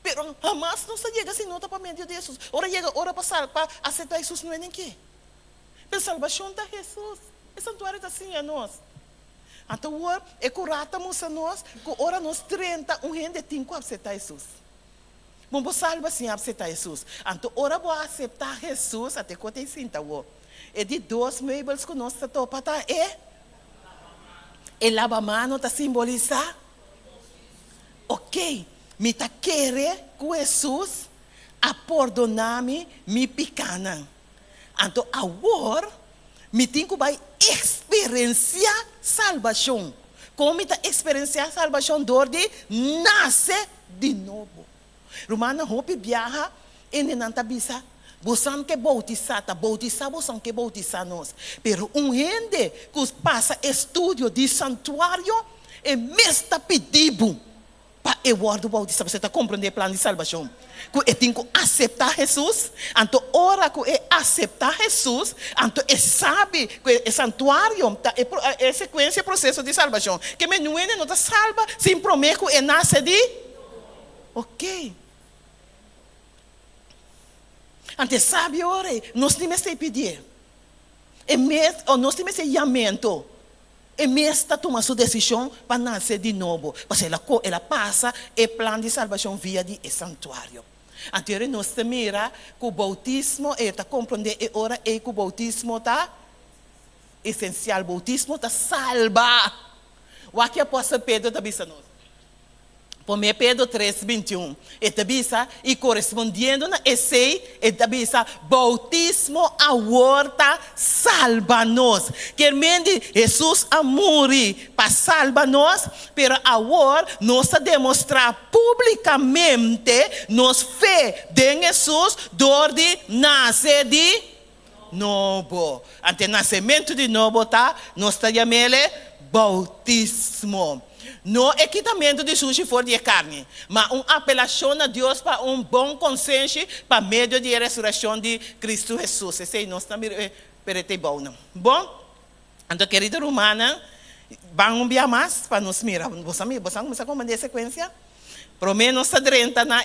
Pero jamás não se chega assim, não está para meio de Jesus. Ora chega, ora para salvar, para aceitar Jesus não é nem que. Mas salvação está Jesus. É santuário está assim a nós. Então, é curata a nós, que ora nós 30, gente tem que aceitar Jesus. Vamos salvar assim, aceitar Jesus. Então, ora vou aceitar Jesus, até que eu tenho cinta. É de 2 meibels que nós estamos para é lava-mano está simbolizar. Ok, me está querer com Jesus a perdonar-me, me picana. Então, agora, me tenho que experienciar salvação. Como está experienciar salvação? Dor de nascer de novo. Romana hopi viaja e não tá bisa. Você que bautizar, você que bautizar nós. Pero gente que passa estudo de santuário e me está pedindo para eu guardo bautizar. Você está compreendendo o plano de salvação? Que eu tenho que aceitar Jesus, então ora que eu aceitar Jesus, então eu sabe que o santuário é sequência processo de salvação. Que me não está salva, sem prometer que eu nasce de. Ok. Então sabe ora, nós temos que pedir. Nós temos que chamamento. E mesmo toma sua decisão para nascer de novo. Porque ela passa o plano de salvação via de santuário. Então, nós mira que o bautismo, está compreendendo, e ora é que o bautismo está essencial. O bautismo está salva. O que o apóstolo Pedro está dizendo? Por mim, Pedro 3:21. Está dizendo, e correspondendo na esse, está dizendo, bautismo agora salva-nos. Quer dizer, Jesus morreu para salvar-nos, mas agora nós demonstrar publicamente nos fé de Jesus, dor de nascer de novo. Ante nascimento de novo, tá? Nós chamamos bautismo. Não é quitamento de sujo fora de carne, mas uma apelação a Deus para bom consciência para meio de ressurreição de Cristo Jesus. Esse é nosso perete bom, não? Bom, então, querida Romana, vamos enviar mais para nos mirar. Você começa a comandar a sequência? Primeiro, nós estamos na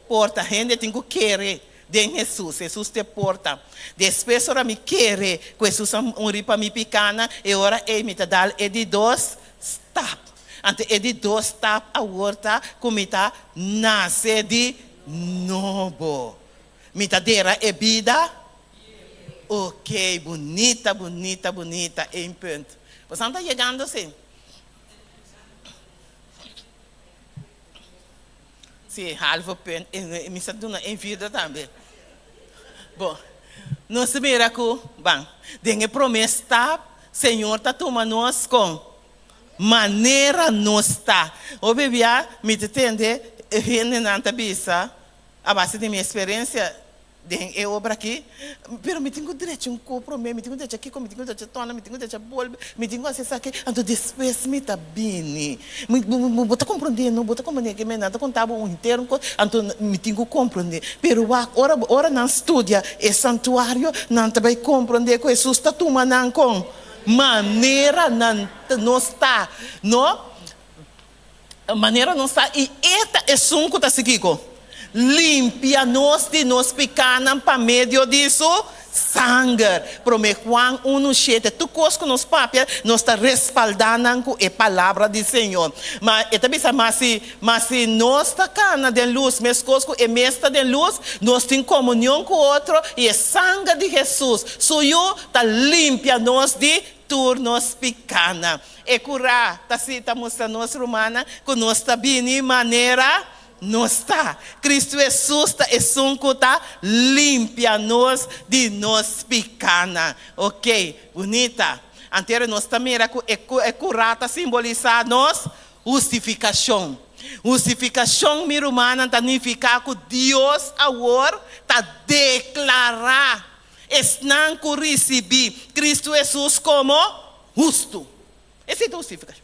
porta. A gente tem que querer de Jesus. Jesus te porta. Depois, ora me querer que Jesus morreu para me picana e ora me dá de 2 stop. Ante é de 2 etapa agora como está nasce de novo. Mitadeira é vida. Ok, bonita, bonita, bonita. Em ponto. Você está chegando assim? Sim, halve punt. E me está dando em vida também. Bom, nós mira que, bom, dengue promessa, tá, Senhor tá tomando nós com maneira nós está. O bebê, me entende, rende na tabisa, a base de minha experiência, de obra aqui, pero me tenho direito um compromisso, me tenho direito aqui, me tenho direito a tona, me tenho direito a bolo, me tenho acesso aqui, então depois me tá bem, bota compreendendo, bota compreendendo que me nada contava inteiro, então me tenho compreender, pero ora não estudia é santuário, não também compreender que Jesus está tomando com maneira não está, não? Maneira não está, e esta é um que está seguindo. Limpia-nos de nos pecados para meio disso sangue. Prome Juan 1:7. Tu conosco nos papéis, nós está respaldando com a palavra do Senhor. Mas se nós está cana de luz, mas conosco é mesta de luz, nós temos comunhão com o outro e é sangue de Jesus. Suyo está limpia-nos de turnos pecados. E curar, está mostrando nós romana, que nós está bem de maneira. Não está. Cristo Jesus é um que está limpia-nos de nós pecados. Ok, bonita. Anterior nós também é curada, simbolizar nós justificação. Justificação, minha irmã, significa que Deus agora está declarar, não que receber Cristo Jesus como justo. Essa é a justificação.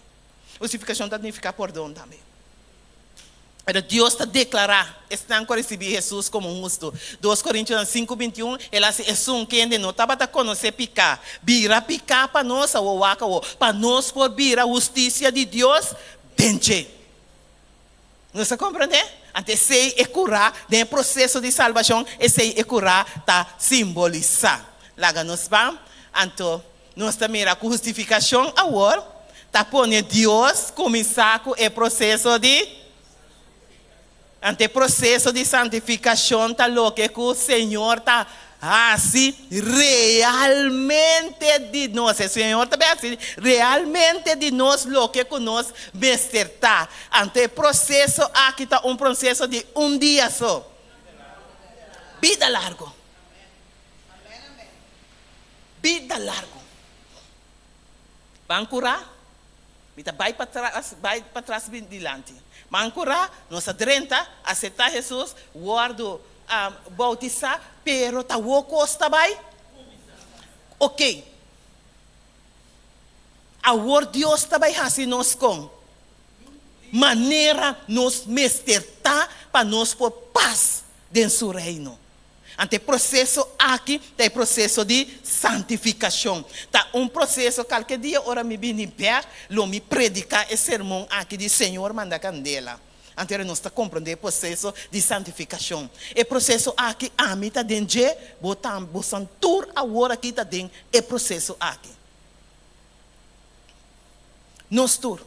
Justificação significa perdão também. Pero Deus está declarar, estão a receber Jesus como justo. 2 Coríntios 5:21, ela é um que ainda não estava a conhecer picar. Vira picar para nós, para nós por vir a justiça de Deus, dente. Não se compreende? Até sei é curar, no processo de salvação, esse é curar, está simbolizar. Lá nós vamos, então, nós também a justificação agora, está pondo Deus começar com o processo de ante processo de santificação está louco que o Senhor está assim realmente de nós. O Senhor também assim realmente de nós louco que nós está. Ante processo aqui está processo de dia só. Vida largo. Vida largo. Vão curar? Vai para trás bem diante. Mancura, nós adrenta, aceitar Jesus, guardo, bautizar, pero tá o costa vai? Ok. Agora Deus está vai assim nós com maneira nos mestertar para nós por paz dentro do seu reino. Ante processo aqui, tem processo de santificação. Tá processo, qualquer dia, ora me vim em pé, me predicar esse sermão aqui de Senhor manda candela. Ante nós está compreendendo o processo de santificação. E processo aqui, a mim está dentro de, botam tur agora aqui está dentro, é processo aqui. Nós tur.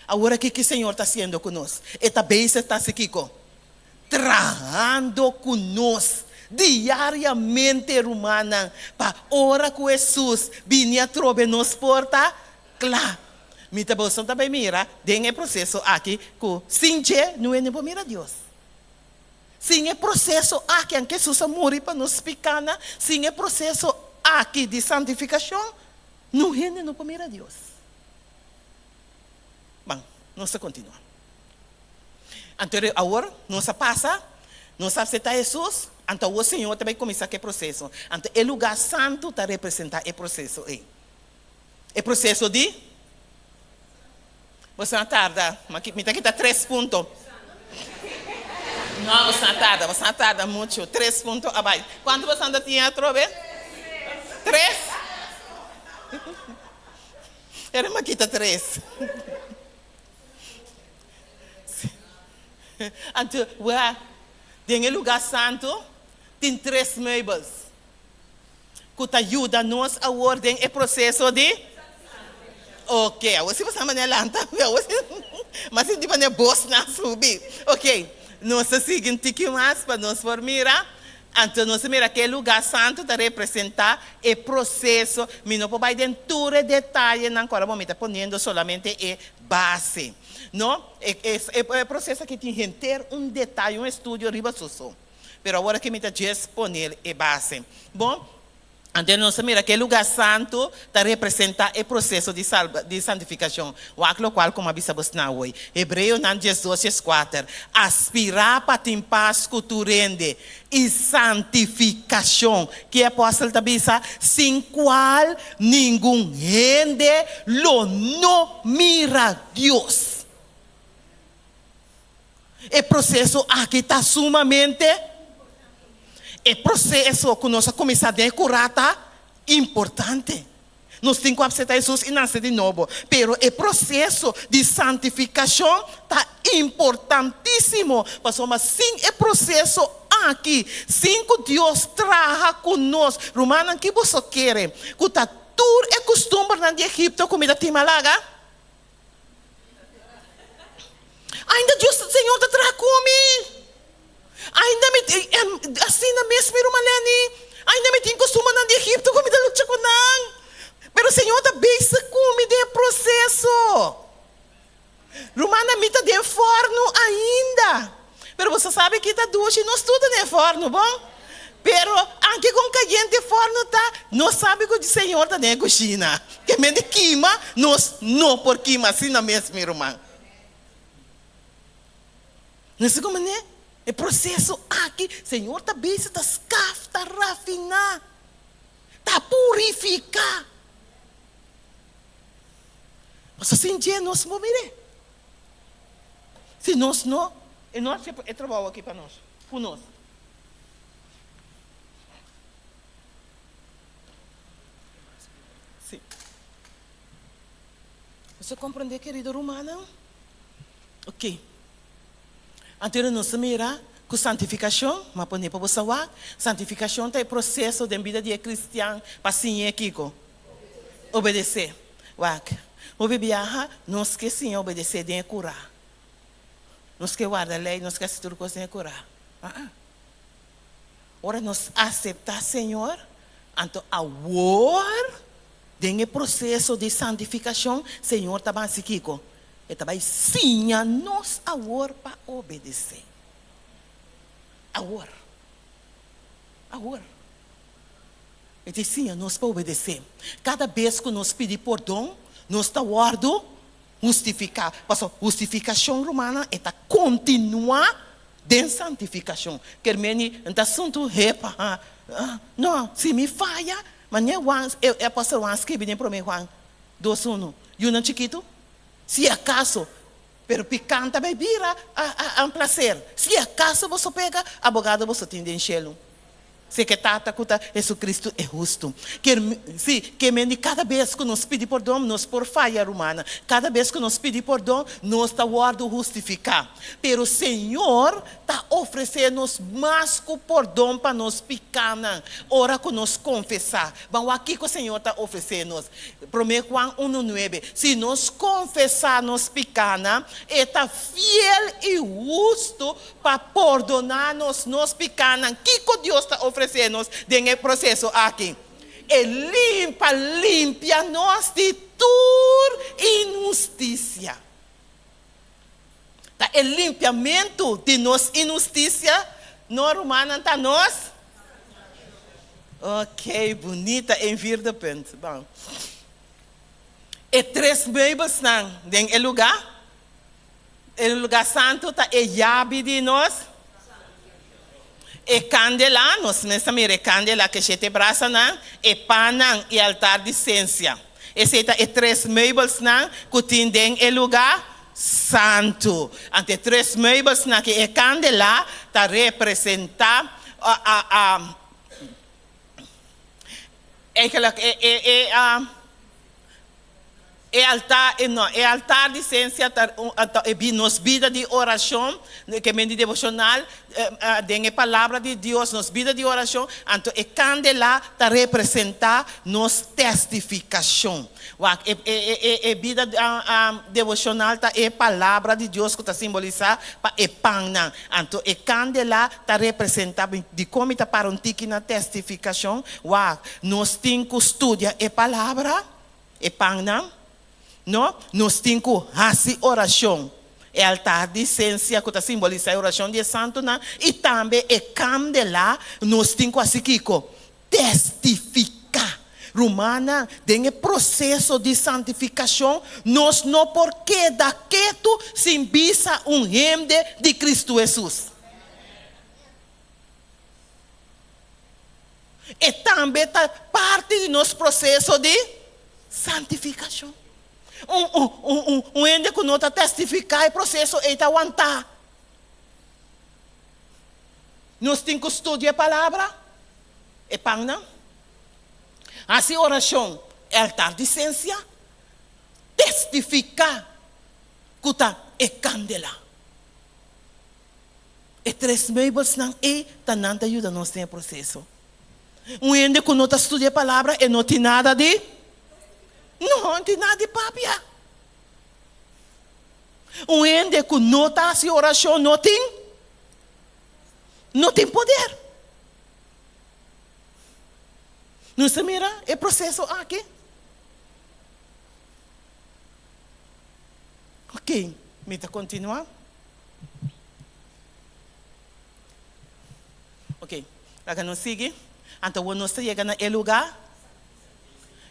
Agora que o Senhor está sendo conosco. E também está aqui com trabalhando conosco. Diariamente, romana, para hora que Jesus vinha trobe nos porta, claro. Mita bolsa também mira, tem processo aqui que sinche não é nem para mirar Deus. Sim é processo aqui em que Jesus morreu para nos picana, sim é processo aqui de santificação, não é nem para mirar Deus. Bom, nós continuamos. Anterior agora, nós passa, nós aceitamos Jesus. Então o Senhor também começa aquele processo. Então o lugar santo está representando o processo aí. O processo de você não tarda, mas me está aqui 3 pontos. Não, você não tarda muito. 3 pontos abaixo. Quanto você ainda tinha, Trobe? 3? Era uma quita 3. Então, tem lugar santo, tem 3 meibas que te ajudam nós a ordem e processo de. Ok, você vai saber lanta, mas se tiver boss na subir. Ok, nós seguimos que mais para nós formar. Então, nós mira que lugar santo está representar o processo. Me não pode dar todo detalhe, não agora vamos estar ponendo solamente a base. Não? É processo que tem que ter detalhe, estudo riba sosso. Pero agora que me está disponível a base. Bom, então nós mira que lugar santo está representar o processo de santificação. O aquilo qual como abisamos na hoje. Hebreu 12:4. Aspirar para ter paz culturende e santificação. Que é apóstolo tabisa sem qual nenhum rende lo não mira Deus. O processo aqui está sumamente. O processo que nós começamos a curar está importante. Nós temos que aceitar Jesus e nascer de novo. Mas o processo de santificação está importantíssimo. Mas sem o processo aqui, sem que Deus traga conosco. Romana, que você quer? Que está tudo é costume na Egito, comida timalaga? Ainda Deus, Senhor, te traga comigo. Ainda me assim na mesma Malene, ainda me tem costume na Egito comida luta com não. Pero o Senhor da beisa comida é processo. Romana me tá de forno ainda. Pero você sabe que tá duas e nós tudo de forno, bom? Pero anche com caliente forno tá, nós sabe que o Senhor tá de cozinha. Que me de queima, nós não por queima assim na mesma irmã. Não sei como né? O processo aqui, Senhor, está bem, está escaf, está rafinar, está purificar. Mas assim, dia nós morremos. Se nós não, e nós é trabalho aqui para nós, por nós. Sim. Você compreende, querido romano? Ok. Então, nós mira com santificação, mas por exemplo, você sabe, santificação é o processo da vida de cristão para sim Kiko. Obedecer. O viaja, nós que sim obedecer, tem que curar. Nós que guarda a lei, nós que tudo coisa tem que curar. Ora, nós aceitar Senhor, então agora, tem o processo de santificação, Senhor está bem Kiko. E também sim a nós agora para obedecer. Agora. E diz sim a nós para obedecer. Cada vez que nós pedimos perdão, nós está guardando justificar. Porque justificação romana é continuar de santificação. Que meni não assunto repa. Não, se me falha, mas eu posso escrever para mim Juan 2:1. E um chiquito. Se acaso, pero picante vai vir a prazer. Se acaso você pega, abogado você tem de enchê-lo. Se que tata kuta Jesus Cristo é justo. Que me cada vez que nós pedimos perdão, nós por falha romana. Cada vez que nós pedimos perdão, nós está guardando justificar. Pero o Senhor está oferecendo mais que perdão para nós pecar. Hora que nós confessar. Vamos aqui que o Senhor está oferecendo. 1 Juan 1:9. Se nós confessar nós pecar, está fiel e justo para perdonar-nos nós pecar. Que Deus está oferecendo nesse processo aqui. E limpia nós de toda injustiça. O limpiamento de nossa injustiça, não romana, está nós. Ok, bonita em verdade. Bom. E 3 membros em lugar. O lugar santo está a chave de nós. E candela, nós mesmos candela que se te braça não, e panang e altar de ciência. Esse é 3 meibels não, que tem em lugar santo. Ante 3 meibels não que é candela, está representar É altar de ciência, nos vida de oração, que é de devocional, tem a palavra de Deus, nos vida de oração, então é candela para representar nos testificação. É vida devocional, é palavra de Deus que está simbolizada para é pão. Então é candela para representar de como está para um tique na testificação. Nós temos que estudar a palavra, é pão. No, nós temos que fazer oração. É altar de ciência que simboliza a oração de santo. E também é candela, nós temos que fazer testificar. Romana, tem o processo de santificação. Nós não porque daquilo simboliza reino de Cristo Jesus. E também está parte do nosso processo de santificação. Ende que não está testificar o processo e está aguentar. Nós temos que estudar a palavra. É pão, não? Assim, oração é altar de ciência. Testificar que está é candela. E três meibos não é, está não ajuda nós nesse processo. Ende que não está estudando a palavra e não tem nada de... Não tem nada de papia. Ende que não está assim oração, não tem poder. Não se mira o processo aqui? Ok, me está continuar? Ok, agora não sigue. Então, nós chegamos no lugar.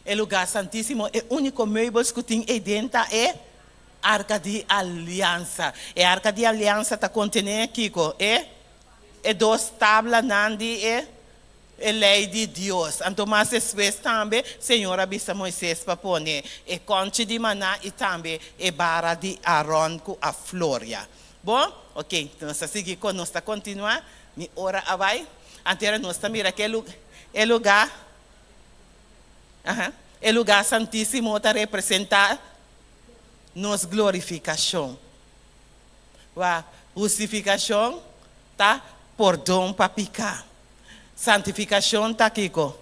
O lugar santíssimo, o único meio que tem aí dentro é Arca de Aliança. E a Arca de Aliança está contendo aqui, é duas tábuas, nandi é lei de Deus. Então, mas depois também, Senhor avisa Moisés para pôr e conche de maná e também é barra de Aaron com a Flória. Bom? Ok, então nós seguimos com nós, continuar. Me ora vai. Antes nós mira que é lugar. O lugar santíssimo está representar nos glorificação. A justificação está perdão para picar. Santificação está aqui com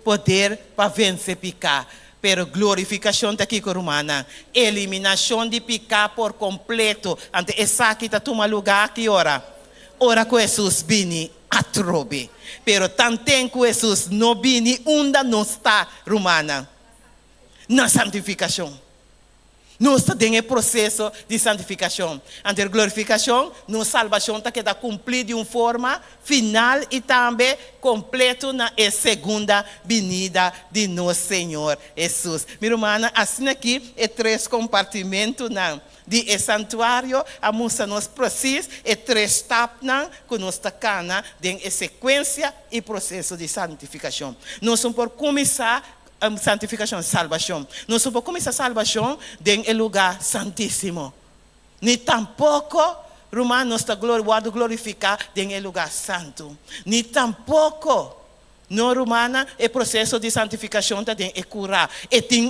poder para vencer picar. Pero glorificação está aqui com romana. Eliminação de picar por completo. Ante essa que está tomando lugar aqui ora. Ora com Jesus vini a trobe. Pero tantem que Jesus não vini ainda não está romana. Na santificação. Nós estamos em processo de santificação. Ante a glorificação, nossa salvação está queda cumprida de uma forma final e também completo na segunda vinda de nosso Senhor Jesus. Minha irmã, assim aqui é três compartimentos de santuário, a moça nos precisa e três etapas que nós tacana em sequência e processo de santificação. Nós vamos por começar santificação, salvação. Nós vamos começar a salvação em lugar santíssimo. Nem tampouco, Romano, nós está glorificar em lugar santo. Nem tampouco, no Romana, o processo de santificação tem que curar. E tem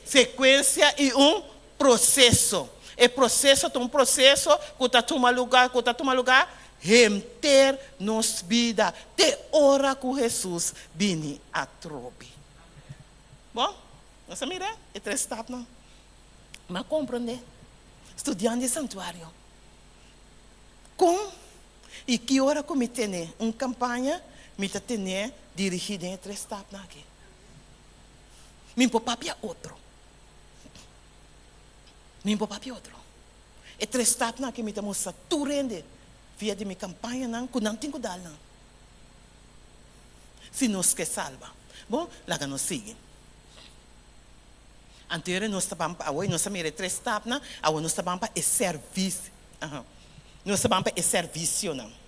sequência e processo. O processo tem processo que está tomando lugar, remter nos vida de hora que Jesus vini a trobe. Bom, nós mira, é três etapas, não? Mas compreender, estudando de santuário. E que hora que me tem uma campanha, me tem dirigida em três etapas aqui. Me papia outro. E três etapas aqui me mostra tu rende. Via de minha campanha, não tenho que dar. Se nós que salva. Bom, lá que nós seguimos. Anterior, nós estávamos para hoje, nós estamos três etapas, agora nós estávamos para o serviço. Nós estávamos para o serviço, não.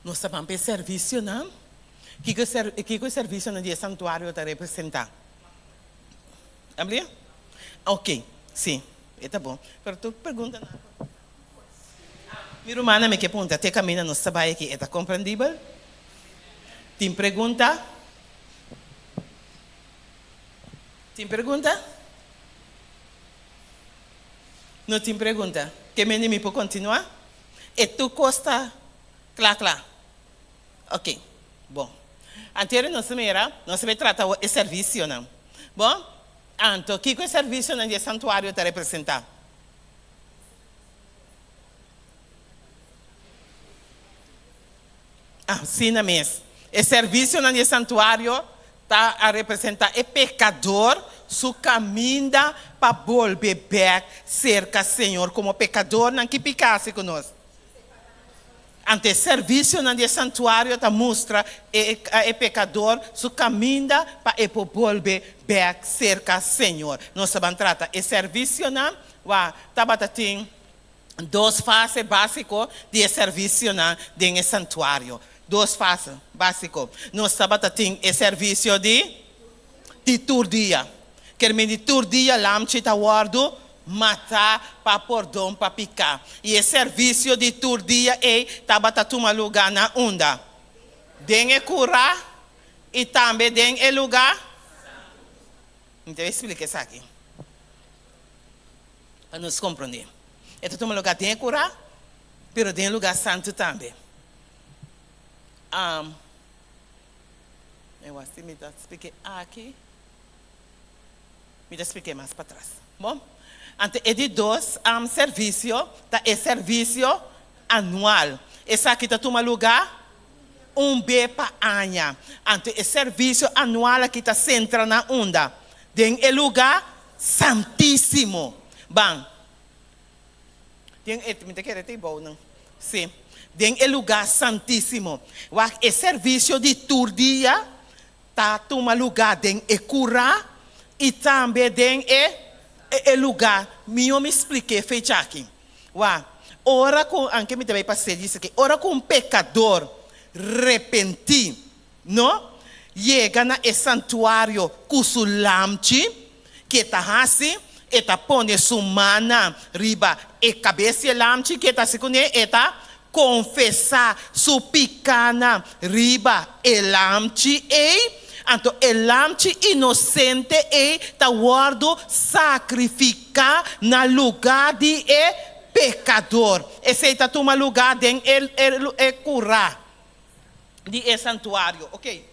Nós estamos para serviço, não? Que o serviço no dia santuário está representar? Abrir? Ok, sim, está bom. Pero tu pergunta nada. Minha irmã me que pergunta, até caminha no trabalho aqui, está compreendível? Tem pergunta? Tem pergunta? Não tem pergunta? Que me pode continuar? E tu costa? Claro. Ok, bom. Anterior nós vai tratar o serviço, não? Bom, então, que o serviço no santuário está representado? Sim, mesmo. O serviço no santuário está a representar o pecador, su caminho para volver back cerca do Senhor, como pecador não que picasse conosco. Ante serviço no santuário está mostra o pecador su caminho para volver back cerca do Senhor. Nós vamos tratar o serviço não, tem duas fases básicas de serviço no santuário. Duas fases básicas. Nós temos o serviço de turdia. Que de turdia, lamchi está guardo, matar, para pordão, para picar. E o serviço de turdia é tomar lugar na onda. Tem curar e também tem lugar. Então, eu explico isso aqui. Para nos compreender. Então, tomar lugar tem curar, mas tem lugar santo também. Eu assim me expliquei aqui. Me expliquei mais para trás. Bom, então, é de dois serviço, é serviço anual. Esse aqui está tomando lugar vez para ano. Então, é serviço anual aqui está centrado na onda. Tem o lugar santíssimo. Bom, tem bom, não? Sim. Tem o lugar santíssimo. O serviço de turdia está tomando lugar, tem o curar e também tem o lugar. Eu me expliquei, feito aqui. Ora com, anche me também passei disso aqui, ora com um pecador repentino, não? Chega no santuário com o lamchi, que está assim, e está pondo sua mão riba, e cabeça lamchi, que está se conhece, está confessar sua picana riba, e lamchi, então, o lamchi inocente está guardo sacrificar no lugar de pecador. Esse está tomando lugar de curar de santuário, ok?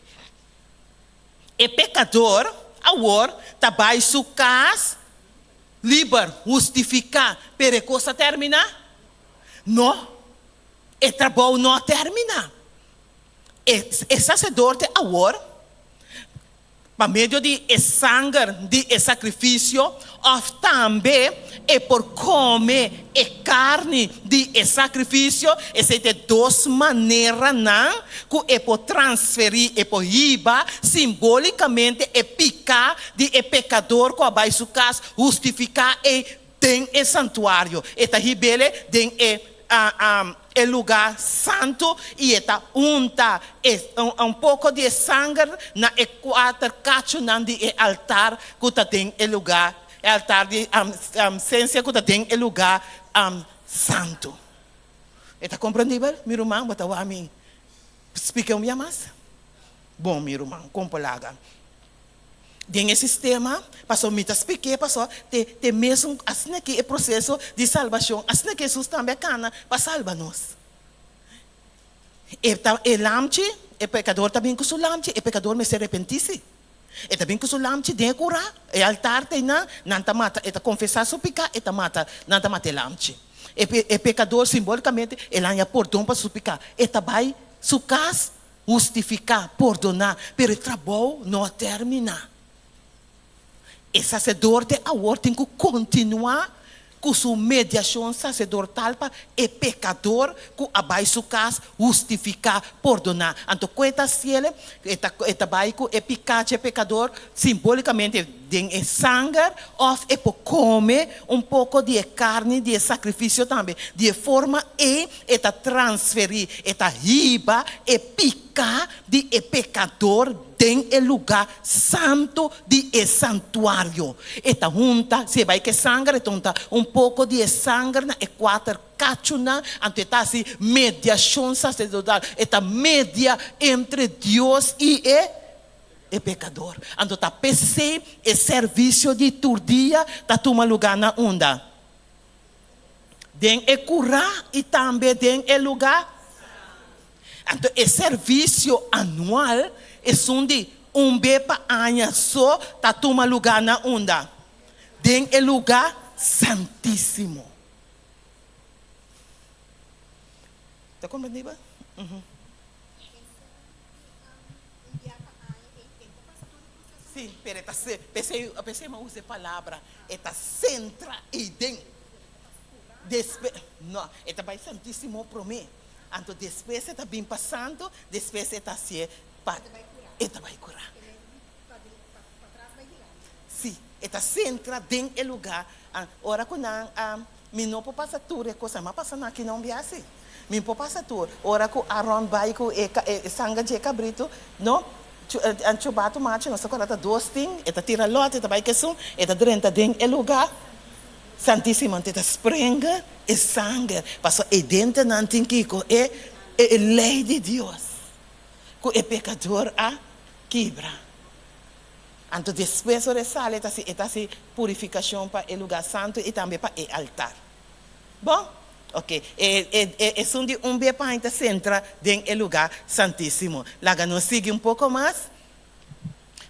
O pecador, agora, está vai sua casa, livre, justificar, para a coisa terminar? Não, o trabalho não termina. O sacerdote, agora, por meio de sangue de sacrifício, ou também é por comer carne de sacrifício, essa é duas maneiras não, que é por transferir, é por riba, simbolicamente é picar de pecador, que vai sua casa, justificar e tem o santuário, eta ribele tem o lugar santo e está unta pouco de sangue na quatro cachos de altar que tem o lugar, altar de ciência que tem o lugar santo. Está compreendível, meu irmão? Bota a mim. Explica minha massa. Bom, meu irmão, como polaga. Tem esse sistema, passou me expliquei, passou tem mesmo assim que é processo de salvação, assim que Jesus também cana para salvar nós. E lamchi, o pecador também com o lamchi, o pecador me se arrepentisse. E também com o lamchi de curar, e altar tem não tá mata, e confessar seu pecado, e mata, não tá mata lamchi. E pecador simbolicamente ele anya perdão para seu pecado, e vai sua casa justificar, perdonar, pero o trabalho não termina. O sacerdote agora tem que continuar com sua mediação sacerdotal para o pecador que abai sua casa justificar, perdonar. Então, quando ele vai com o pecado pecador, simbolicamente, den é sangue, ou é para comer pouco de carne, de sacrifício também. De forma eta transferir, eta riba, picar de pecador den el lugar santo de santuário. Eta junta, se vai que sangue, junta pouco de sangue na quatro cachuna, ante assim mediação sacerdotal, eta media entre Deus e pecador. Ando tá PC serviço de turdia, tá toma lugar na onda. Den curar e também den lugar. Então, serviço anual é de bepa anha só, tá toma lugar na onda. Den lugar santíssimo. Tá compreendendo? Sim, pero pensei mas use palavra, eta centra e den. Não, eta vai santíssimo para mim. Então depois está bem passando, depois está se eta vai curar. Sim, eta centra den el lugar. Ora quando mi não pode passar tudo, coisa mas passando aqui não viaja. Mi pode passar tudo. Ora que Aaron vai com sangue de cabrito, não? Anchobato macho, nós agora tá dois ting, eta tira lote, eta vai que sum, eta drenta den el lugar. Santíssimo, eta sprenga e sangue, passou dentro não tem que é lei de Deus. Que pecador a quebra. Então depois o sale eta se purificação para o lugar santo e também para o altar. Bom? Ok, é onde bepa ainda centra dentro do lugar santíssimo. Lá nos sigue pouco mais.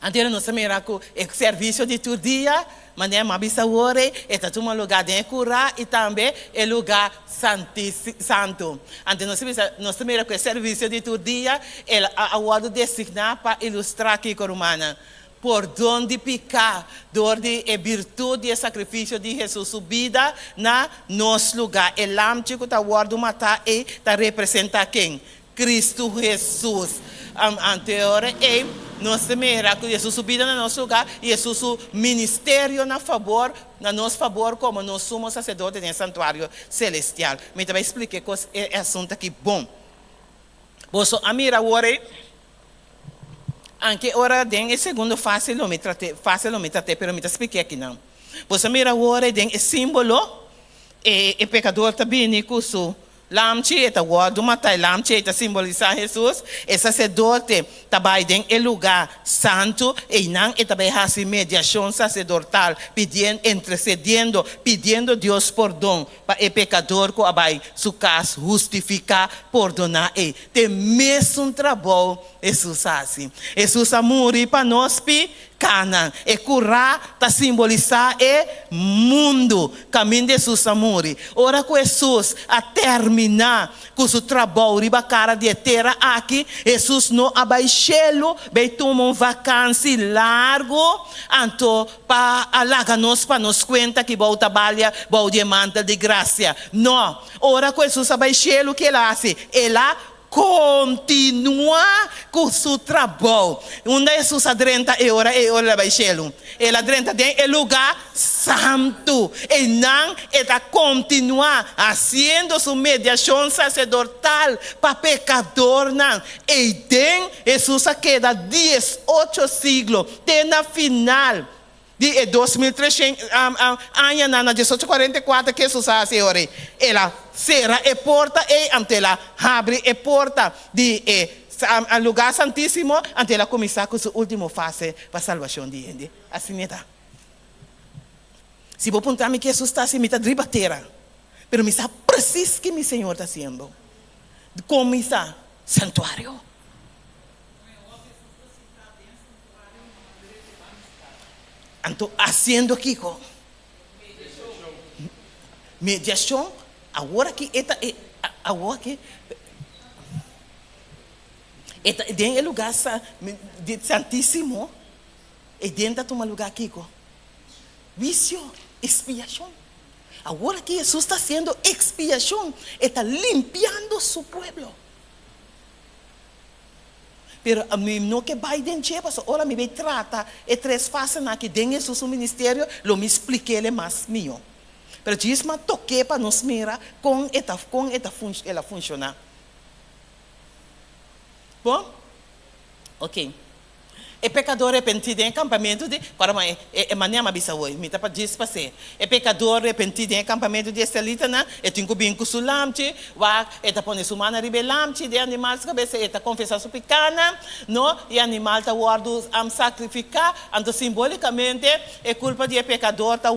Antes nós mira que o serviço de todo dia, mas é uma bisawore, está um lugar de curar e também é lugar santo. Antes nós mira que o serviço de todo dia, ele a ordem designar para ilustrar aqui com Romana. Por donde picar, donde é virtude e sacrifício de Jesus subida na nosso lugar. O lampo que está guardado matar e está representa quem? Cristo Jesus. Anterior nós mira que Jesus subida no nosso lugar e Jesus o ministério na nosso favor, como nós somos sacerdotes no santuário celestial. Me também expliquei que é assunto aqui bom. Você mira agora. Anche ora den è secondo fase lo metrate, però mi expliquei aqui não. Você mira ora den è simbolo e pecador também cuso lamchi eta guardo matai lamchi eta simbolizar Jesus e sacerdote tabai den el lugar santo e não eta bai hasi mediação sacerdotal intercediendo pidiendo Deus perdão para o pecador que abai su caso justificar perdonar tem mesmo trabalho Jesus assim Jesus amori para nós Cana, e curar, está simbolizar o mundo, caminho de Jesus amor. Ora com Jesus, a terminar com seu trabalho, riba cara de terra aqui, Jesus não abaixelo, vai tomar uma vacância largo, então, para alagar-nos, para nos conta que vai trabalhar, vai demanda de graça. Não, ora com Jesus abaixelo, que ela faz? Ela continua com seu trabalho. Onde Jesus adrenta e ora vai chelo. Ela adrenta tem o lugar santo. E não está continuar fazendo sua mediação sacerdotal para pecador não. E tem Jesus queda 18 siglos. Tem na final de 2300 anos na 1844 que Jesus faz ora. Ela será a porta e ante ela abre a porta de lugar santíssimo ante ela começar com sua última fase para a salvação de gente. Assim está. Se vou apontar-me que Jesus está assim, me está dribateira. Mas me está preciso que meu Senhor está fazendo. Como está? Santuário. Então, fazendo aqui com mediação, agora que agora que tem o lugar de santíssimo e dentro de um lugar aqui com vício, expiação. Agora que Jesus está fazendo expiação, está limpiando seu povo. Pero a mim não que vai dentro, porque ora me trata e três fases na que dentro do seu ministério, lo me expliquei ele mais melhor. Pero diz mas toquei para nos mirar com ela funcionar. Bom, ok. É pecador arrependido em acampamento de... Agora, maneira bisa hoje, me tapa diz para ser. É pecador arrependido em acampamento de estelita, né? É tinha bem com sulamte, vai, é tá põe sumana ribelamte, de animal se cabeça, é tá confessar sua picana, não? E animal tá guardo sacrificar, então simbolicamente é culpa de pecador tá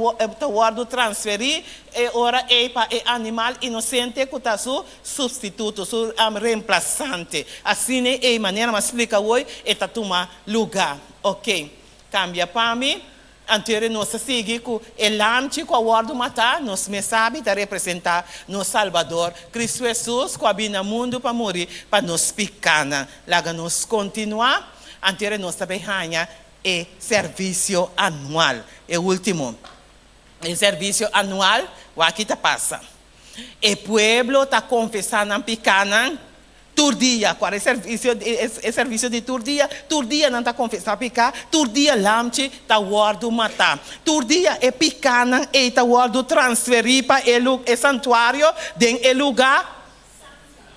guardo transferir, é ora é para animal inocente que tá su substituto, su reemplaçante. Assim é maneira mas explica hoje, é tá tomar lugar. Ok, cambia para mim. Anterior nós seguimos com o lamche com a guarda matar, nós me sabe de representar no Salvador, Cristo Jesus, que habita no mundo para morrer, para nos picana. Laga nos continuar, anterior nós também ganha o serviço anual. E último, o serviço anual, o aqui está passa. O pueblo está confessando a picana. Turdia, qual é o serviço de turdia? Turdia não está confessando picar, turdia lamche está guardo matar. Turdia é picana e está guardo transferir para o santuário de lugar.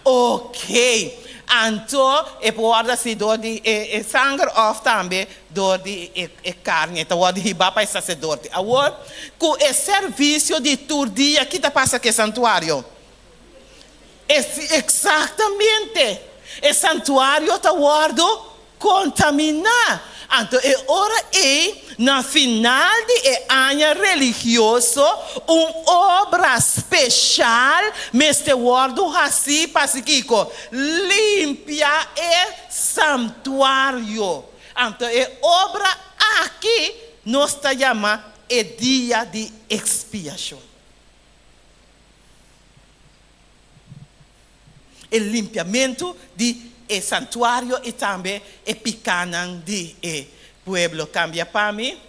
Ok. Então, é guarda se dor de sangue ou também dor de carne, está guarda riba para o sacerdote. Agora, com o serviço de turdia, que está passando aqui santuário? Exatamente. O santuário está guardo contaminar. Então, é hora na final de ano religioso, uma obra especial, este guardo assim, pacifico, limpia o santuário. Então, é obra aqui, nós está chamando o dia de expiação. O limpiamento de santuário e também o picanan de pueblo. Cambia para mim.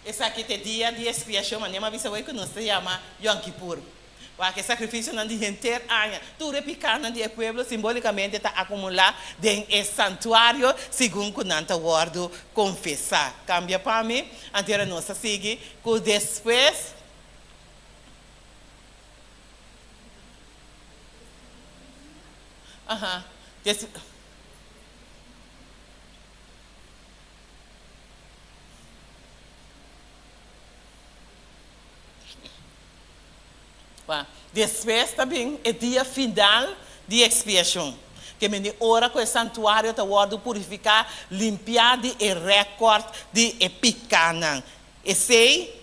Esse aqui é dia de expiação, mas nem avisa hoje que nós se chama Yom Kippur. Porque sacrifício não de inteiro ano. Tudo é picana de pueblo simbolicamente está acumulado dentro do santuário, segundo que não está guardo confessar. Cambia para mim, anterior nós seguimos, que depois. Depois também é dia final de expiação. Que me ora com o santuário está guardo purificar, limpar de recorde de picana. E sei,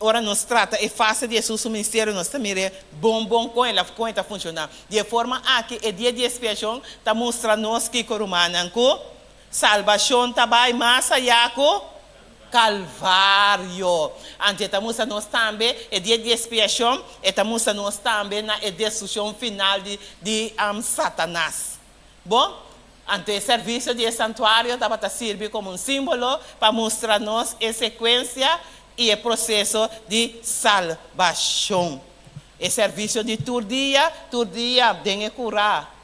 ora nos trata, é fácil de Jesus o ministério, nós também é bom com ela está funcionando. De forma que é dia de expiação, está mostrando-nos que o salvação também mais allá Calvário. Ante estamos nós também, é dia de expiação, estamos nós também na destruição final de Satanás. Bom, ante o serviço de santuário, estava a servir como símbolo para mostrar-nos a sequência e o processo de salvação. O serviço de turdia tem que curar.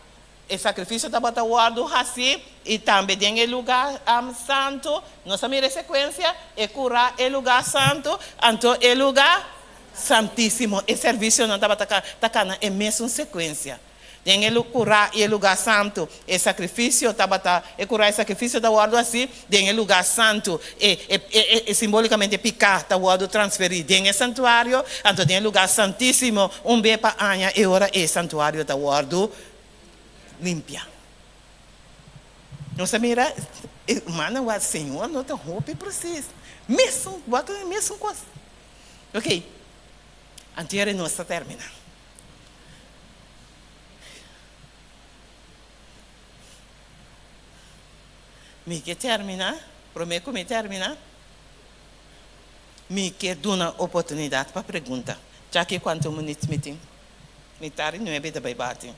O sacrifício estava guardado assim, e também tem o lugar santo, nós temos a sequência, e curar o lugar santo, então o lugar santíssimo. O serviço não estava tocando em mesma sequência. Tem o curar o lugar santo, o sacrifício estava curar o sacrifício está guardado assim, tem o lugar santo, e simbolicamente picar está guardado transferir, tem o santuário, então tem o lugar santíssimo, bem para anha, e ora o santuário está guardado limpia. Nossa mira, mano, o Senhor não te roupa e precisa. Mesmo, bota mesmo coisa. Ok. Antes nós termina. Me que termina, prometo que me termina. Me que dá uma oportunidade para pergunta. Já que quanto minutos me tem? Me tarde não é bem da bate.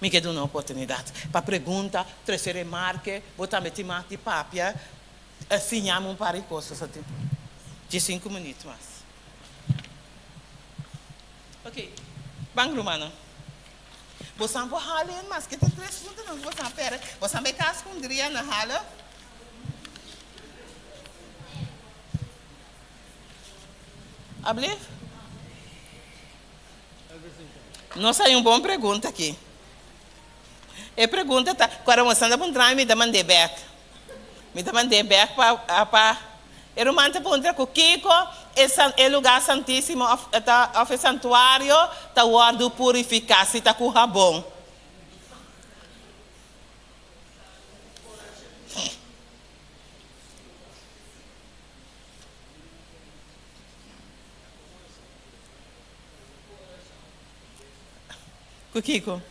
Me quer dar uma oportunidade para pergunta, terceira marca, botar me timar de papia, Assinhamos um par de coisas até. De 5 minutos mais. Ok. Bang, Romana. Você não pode haler, mas que tem 3 minutos, não. Você não pera. Você não vai casar com Adriana na hala? Hable? Não saiu uma boa pergunta aqui. A pergunta tá, agora você anda para me mandei back. Me mandei back para eu mando para o Kiko, é lugar santíssimo, o santuário, tá guardo purificar, se tá com bom. Kiko.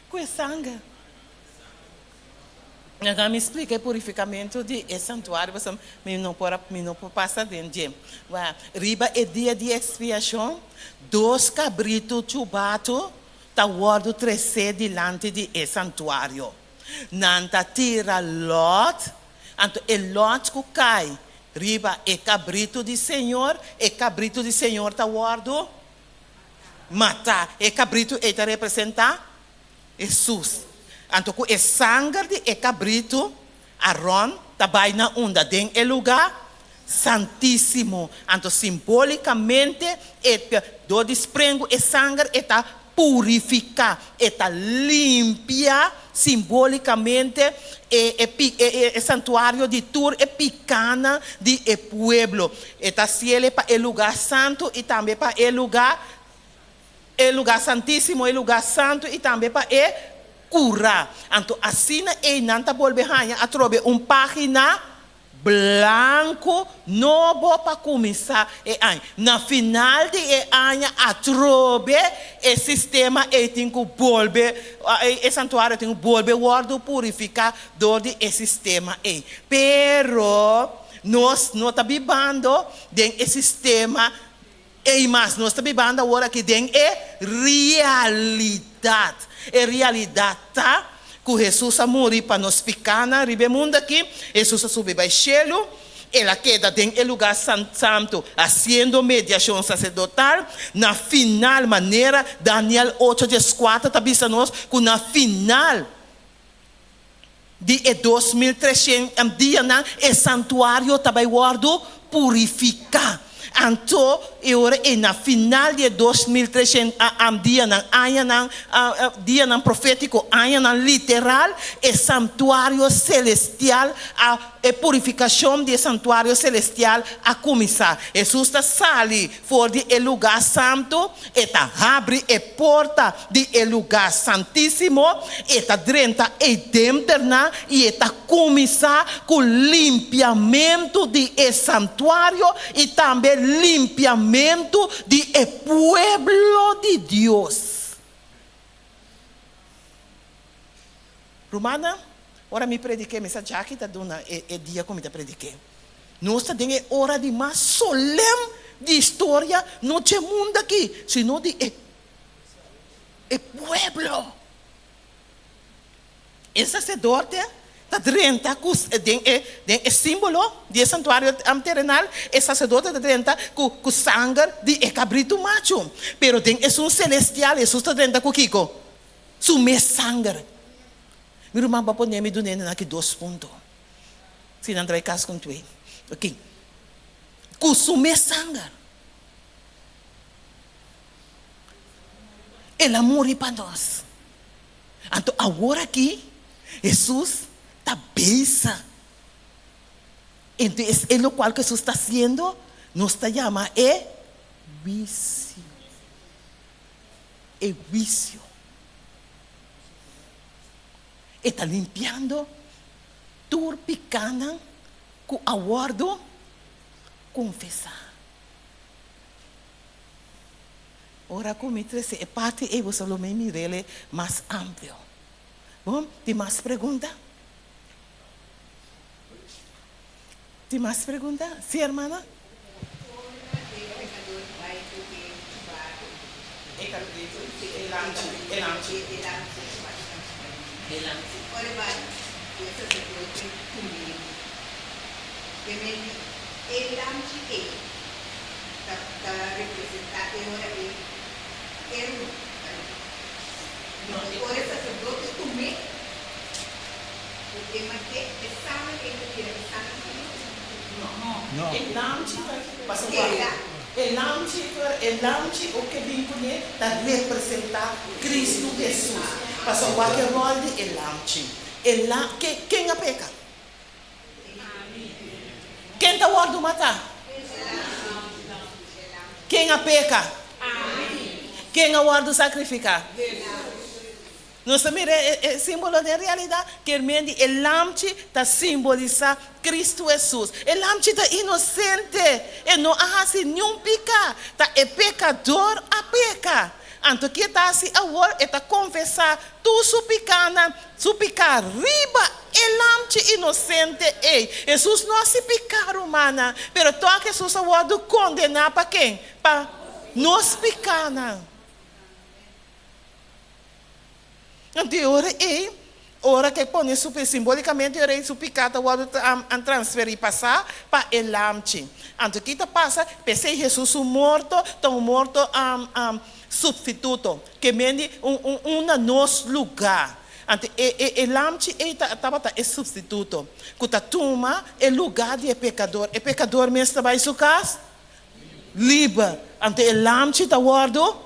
Com sangue. Agora me explica o purificamento de santuário, você não pode passar dentro. Riba é dia de expiação, 2 cabritos chubados, tá guardo 13 delante de santuário. Nanta tira lot, anto o lot que cai. Riba é cabrito de Senhor, tá guardo matar. É cabrito está representar Jesus. Então, o sangue de cabrito, Aaron, também na onda, tem o lugar santíssimo. Então, simbolicamente, do desprengo, o sangue está purificar, está limpia, simbolicamente, o santuário de Tur é pequena de pueblo. Está cielo para o lugar santo e também para o lugar santíssimo, o lugar santo e também para cura. Então, assim, não está voltando a trobe página branco novo para começar. Na final de ano, a trobe o sistema tem que volver, o santuário tem que volver guardo purificador de sistema. Pero nós não estamos vivendo dentro sistema. Mas nós estamos vivendo agora que tem realidade. É realidade, tá? Que Jesus morreu para nos picar na mundo aqui. Jesus subiu para o céu. Ela queda em lugar santo, fazendo mediação sacerdotal. Na final maneira, Daniel 8:4 está dizendo nós que na final de 2300 dias, o santuário também guardo purificar. Então, na final de 2300 dia profético, literal, o santuário celestial, a purificação do santuário celestial a começar. Jesus está sali fora do lugar santo, está abre a porta do lugar santíssimo, está dentro e está começar com limpiamento do santuário e também limpiamento do pueblo de Deus. Romana, ora me prediquei, mas já que está dando é dia como te prediquei. Nós temos hora de mais solene de história, não é mundo aqui, senão de pueblo. O sacerdote está dentro tem símbolo de santuário terrenal, o sacerdote está dentro com sangue de cabrito macho. Pero tem um celestial, Jesus está dentro com Kiko. Sume sangue. Meu irmão vai poder me dar aqui 2 pontos. Se não vai casar com tu. Ok. Com sume sangue. Ele morreu para nós. Então, agora aqui, Jesus está beisa. Então, é o qual que Jesus está fazendo, nos está chamando vício. É vício. Está limpiando tudo pequeno com aguardo confessar. Ora, como é parte e você lo me mais amplo. Bom, tem mais perguntas? Tem mais perguntas? Sim, irmã? Ora vai, essa pessoa tem comigo. Que me ele antes está representado agora ele não ora sacerdote comigo. Porque manter exame ele tira No. Elamchi o que vincule da representar Cristo Jesus. Passou qualquer rol de elamchi. Quem a peca? Quem está guardando matar? Quem a peca? Quem a guarda sacrificar? Nós mira é símbolo de realidade que realmente o lamchi está simboliza Cristo Jesus. O lamchi está inocente, e não há assim nenhum pecado. Tá é pecador a peca. Então que está assim agora está confessar tu su pecar riba o lamchi inocente é. Jesus não se pecar humana, pero toca Jesus agora condenar para quem? Para nós pecar. Então, ora que põe super simbolicamente, ora su pecado a transferir passar para o lamchi. Então, que passa, pensei Jesus morto, tão morto substituto, que mende nosso lugar. Então, o lamchi é substituto. Que toma o lugar de pecador. O pecador mesmo está em sua casa? Livre. Então, o lamchi está guardo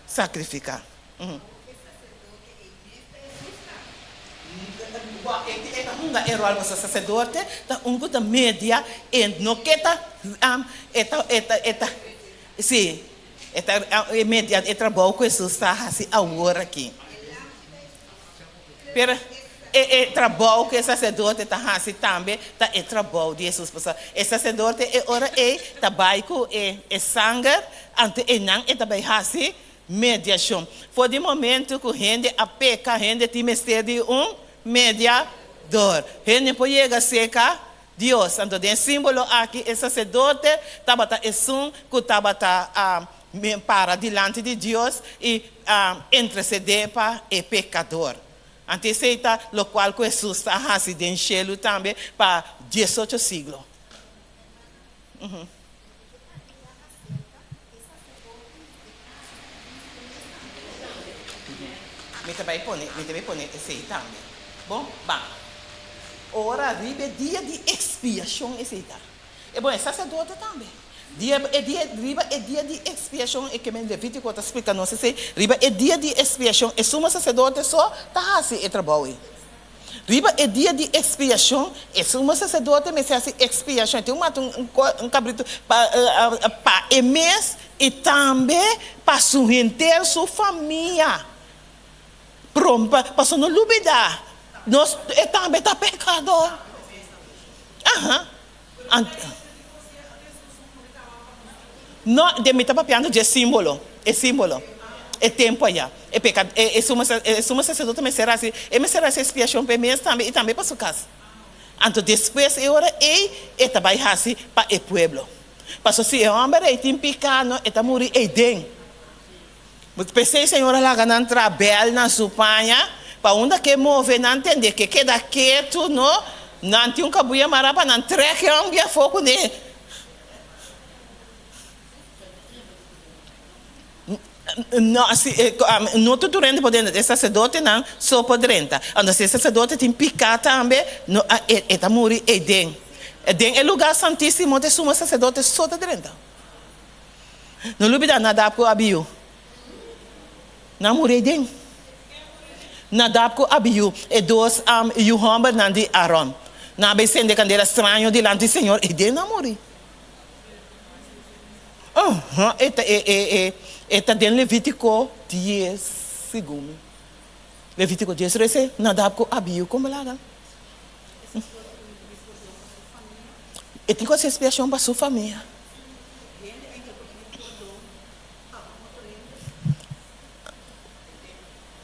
sacrificar. Era algo sacerdote, tá da média e no que sim, média é trabalho que Jesus está assim agora aqui. Pero trabalho que o sacerdote está assim também, tá é trabalho de Jesus. O sacerdote é ora trabalho é sangue, ante não é também assim mediação. Foi de momento que a gente a peca, a gente tem mistério de mediador. Gente pode chegar seca Deus. Então, tem símbolo aqui, o sacerdote estava que estava para diante de Deus e interceder para o pecador. Anteceita, o qual Jesus está assim em cielo também para 18 séculos. Me também pone esse também. Bom, ora arriba dia de expiação esse tá. E bom, é sacerdote também. Dia de expiação e que me Levítico está explicando, não sei se riba é dia de expiação, e sumo sacerdote só tá assim e trabalho. Riba é dia de expiação, e sumo sacerdote me faz expiação. Tem um cabrito para o mês e também para sustentar sua família. Pronto, para sua novidade. Nós também está pecador. Não, de me está papiando de símbolo. É símbolo. É tempo aí. É pecado. É sumo sacerdote me será assim. E me será essa expiação para mim também e também para sua casa. Então depois é hora e trabalhar assim para o povo. Porque se o homem tem pecado, está morrer e dentro. Mas pensei, senhora, lá não trabalha na sua panha. Para onde que move, não entender que queda quieto, não tem cabuia marapa, não treca um dia fogo nele. Não, assim, não tudo durante podendo, esse sacerdote não, só podendo. Então, se sacerdote tem picado também, está morrer e dentro. É lugar santíssimo de sumo sacerdote só dentro. Não lubida nada para o Abiú. Não morrer dentro. Nadab com Abiú e dois Yuhamba nandi Aaron. Na becende candela estranho diante do Senhor e de não morrer. Eta den Levítico 10 segundo. Levítico 10 rece Nadab com Abiú como lá. E tem essa expiação para sua família.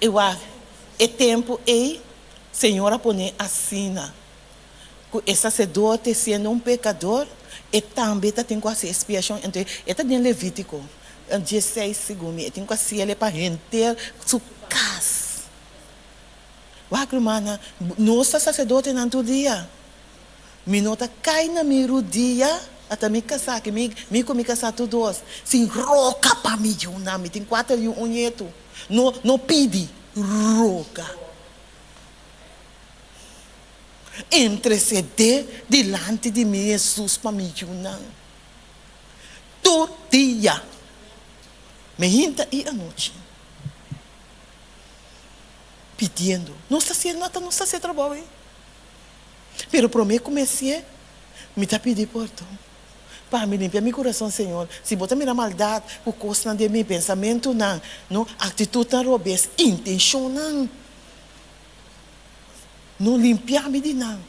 Eu acho. E tempo Senhora põe assim, que o sacerdote sendo um pecador, e também tem que fazer expiação. Então, está em Levítico 16 segundos, tem que fazer ele para render sua casa. Irmã, nossa sacerdote não todo dia. Me nota cai na minha dia, até me casar, que me casar todos. Sim, roca para mim, me tem 4 e um neto. Não pede, roca. Interceder delante de mim, Jesus, para mim, todo dia. Me hinta e a noite. Pedindo. Não está sendo nada, não está sendo trabalho. Pero para mim comecei, me está pedindo perdão. Para me limpar meu coração, Senhor. Se botar minha maldade, o custo de meu pensamento, não, atitude não robês, intenção não limpar me de não.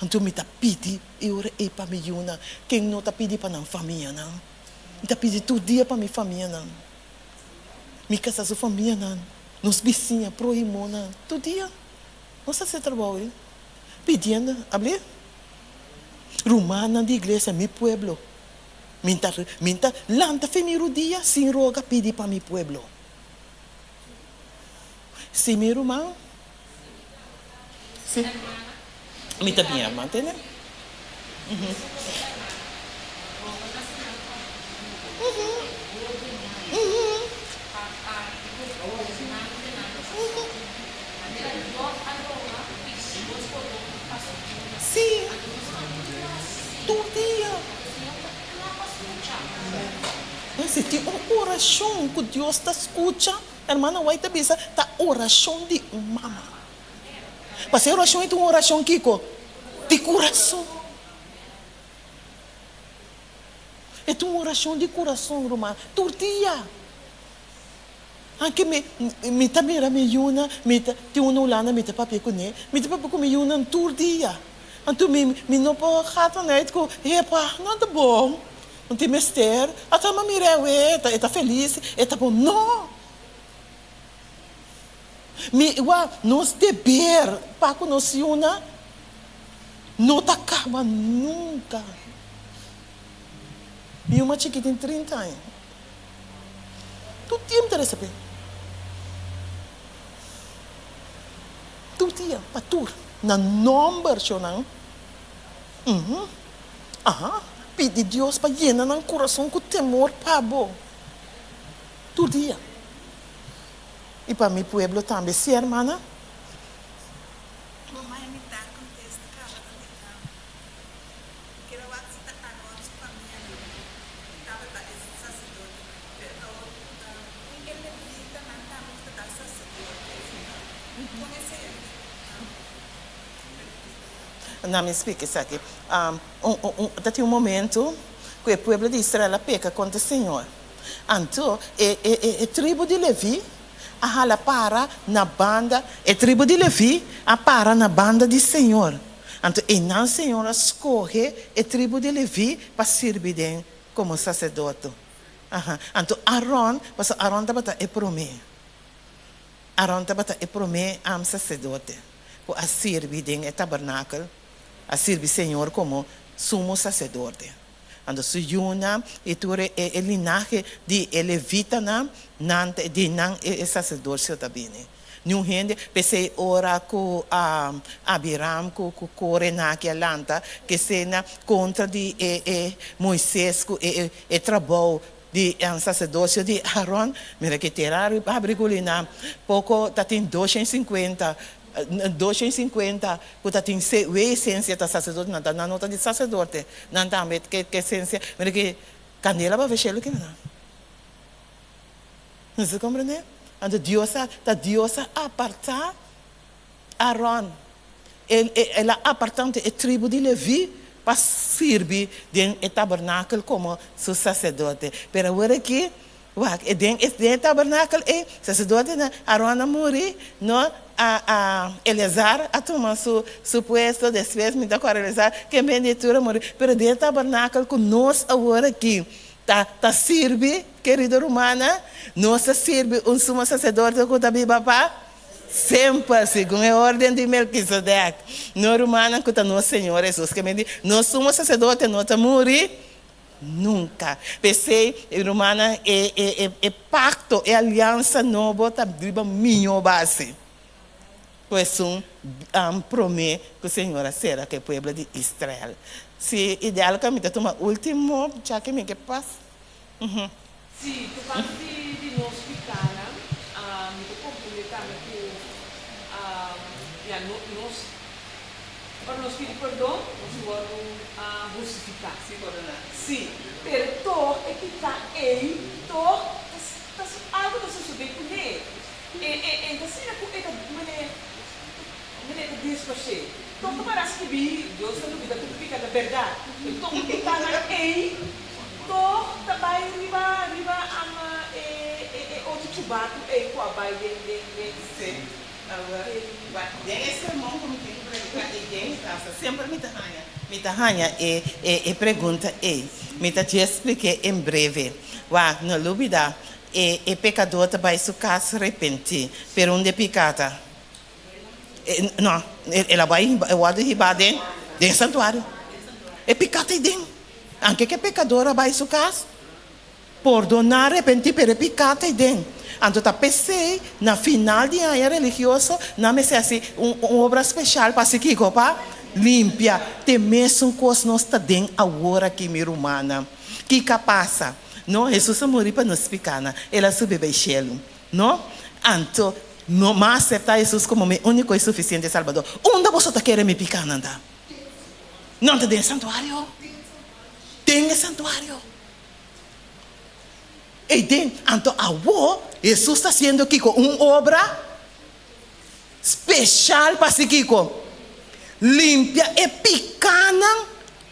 Então me está pedindo, eu orei para me ajudar. Quem não está pedindo para a família, não. Me está pedindo todo dia para minha família, não. Me casar sua família, não. Nos vizinhos, pro irmão, não. Todo dia. Não está se trabalho. Pedindo, abrir. Romana de igreja, meu pueblo. Minta, lanta feminino dia, sem roga, pedir para meu pueblo. Se meu irmão, se, minta minha irmã, entendeu? Sim. Todo dia. Mas se tem uma oração que Deus está escutando, irmã, vai te pensar, tá oração de mama. Mas a oração é uma oração, Kiko, de coração. É uma oração de coração, irmã, todo dia. Anche me tabira me yuna, me ti uno lana me papi com ne, me papi com me yuna todo dia. Anto me não pode gata net com, epa, não tá bom. Não tem mister, até uma mirewe, tá feliz, tá bom, não. Nos dever, para nos yuna, não tá acaba nunca. E uma chiquita tem 30 anos. Todo dia me interessa bem. Todo dia, para tu, na number, não? Pede Deus para llenar no coração com temor, pabo. Todo dia. E para meu pueblo também, sim, irmã? Não me explique isso aqui. Tem momento que o povo de Israel peca contra o Senhor. Então, a tribo de Levi a para na banda, a tribo de Levi a para na banda do Senhor. Então, o Senhor escolhe a tribo de Levi para servir como sacerdote. Então, Aaron estava a prometer. Aaron estava a prometer ao sacerdote para servir no tabernáculo. A servir Senhor como sumo sacerdote. Então, se Juna e tu é linaje de levita de sacerdócio também. Não gente pensei ora com Abiram com Corena que alanta que cena contra de Moisés com trabalho de sacerdócio de Aaron, mira que tirar abrigulina pouco tá tem 250 porque tem essência da sacerdote, não na nota de sacerdote, não também que essência, mas que canela vai fechar o que não. Você compreende? Então Deus aparta Aaron, ela aparta a tribo de Levi para servir no tabernáculo como seu sacerdote. Pero agora aqui, dentro tabernáculo, sacerdote Aaron morreu, não Eleazar a tomar seu puesto, depois me dá com Eleazar, que benditura morreu. Pero dentro do tabernáculo, que nós agora aqui, tá serve, querida romana, nós serve sumo sacerdote que está papá, sempre, segundo a ordem de Melquisedeque. Não romana, que está nosso Senhor Jesus, que me diz, nós somos sacerdote, não está morrer. Nunca. Pensei, romana, é pacto, é aliança nova, tá driba minha base. Pues promete que o Senhor será que o povo de Israel. Se ideal que me toma último, já que me que passa. Sì, tu parli di non spiccare, mi completare più, per non spirito perdono, non si vuole giustificare. Sì, per to e che sta to, algo da succede con me. E da sera con me ne dispace. Todo para escrever, Deus está duvida tudo fica da verdade. Então, o que está na to também riba ama outro chubato com a bai de Sim. Agora, esse irmão como tem que perguntar em casa, sempre me tahanha e pergunta me tá te expliquei em breve. Não dúvida, e pecador também se caso arrepentir, per onde pecata. Não, ela vai ribar dentro do santuário. É pecata dentro. Anche che pecadora vai su casa, perdonar arrepentir per pecata dentro. Então, tá pensei na final de ano religioso, na me assim uma obra especial para se para limpia, te mesmo coisa nós está dentro agora que me romana. Que passa? Não, Jesus morreu para nos pecar, ela subiu ao céu, não? Então, não mais aceitar Jesus como meu único e suficiente Salvador. Onde você está querendo me picar, nanda? Não está dentro do santuário? Tem santuário. E tem, então, agora, Jesus está fazendo aqui uma obra especial para si, limpia e picana,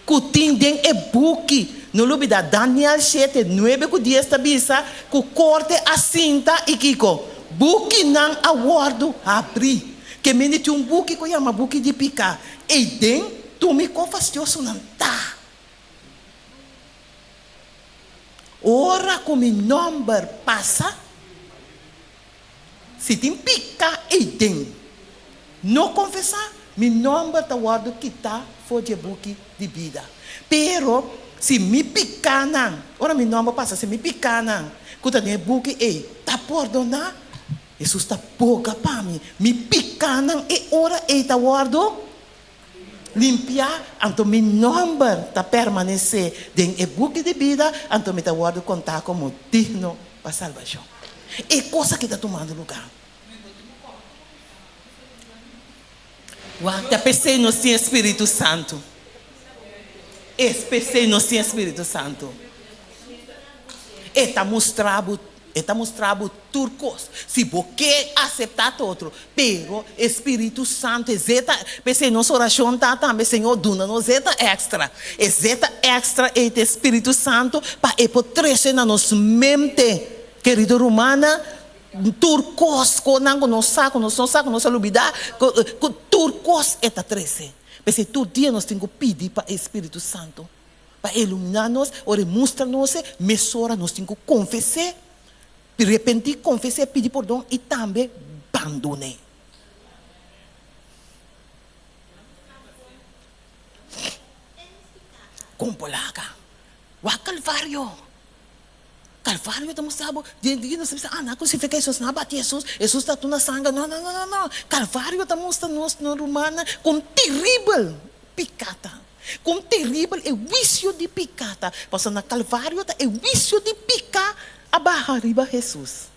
que tem dentro e buque. Não dúvida, Daniel 7, 9, que 10 está bisa, que corte a cinta e kiko. Buque não aguardo abrir. Que me diz buque que chama buque de picar. E tem, tu me confastioso não tá. Ora que meu nome passa, se tem pica e tem, não confessar, meu nome está guardado que está fora de buque de vida. Pero se me pica não, ora meu nome passa, se me pica não, que está de buque e está perdonar, Jesus está pouca para mim, me pica não e ora e está guardado. Limpar, então meu nome está permanecer dentro do buque de vida, então me está guardando contar como digno para salvação. É coisa que está tomando lugar. Até pensei no seu Espírito Santo. Pensei no seu Espírito Santo. Está mostrando turcos. Se você aceitar outro, pero Espírito Santo, pensei nossa oração está também, Senhor, dona-nos zeta extra. É zeta extra é o Espírito Santo para poder na nossa mente, querido romana, turcos, com não saco, nossa lubida, turcos é 13. Pensei, todo dia nós temos que pedir para o Espírito Santo, para iluminar-nos, ou mostrar-nos, mesora, nós temos que confessar. Arrepentir, confessar, pedir perdão e também abandonar. Compolaga. O Calvário. Calvário, estamos sabendo. Não se pensa, na crucificação, não bate Jesus. Jesus está na sangue. Não. Calvário, estamos na romana com terrível pecata. Com terrível vício de pecata. Porque na Calvário é vício de pecar. Abaixo, arriba Jesus.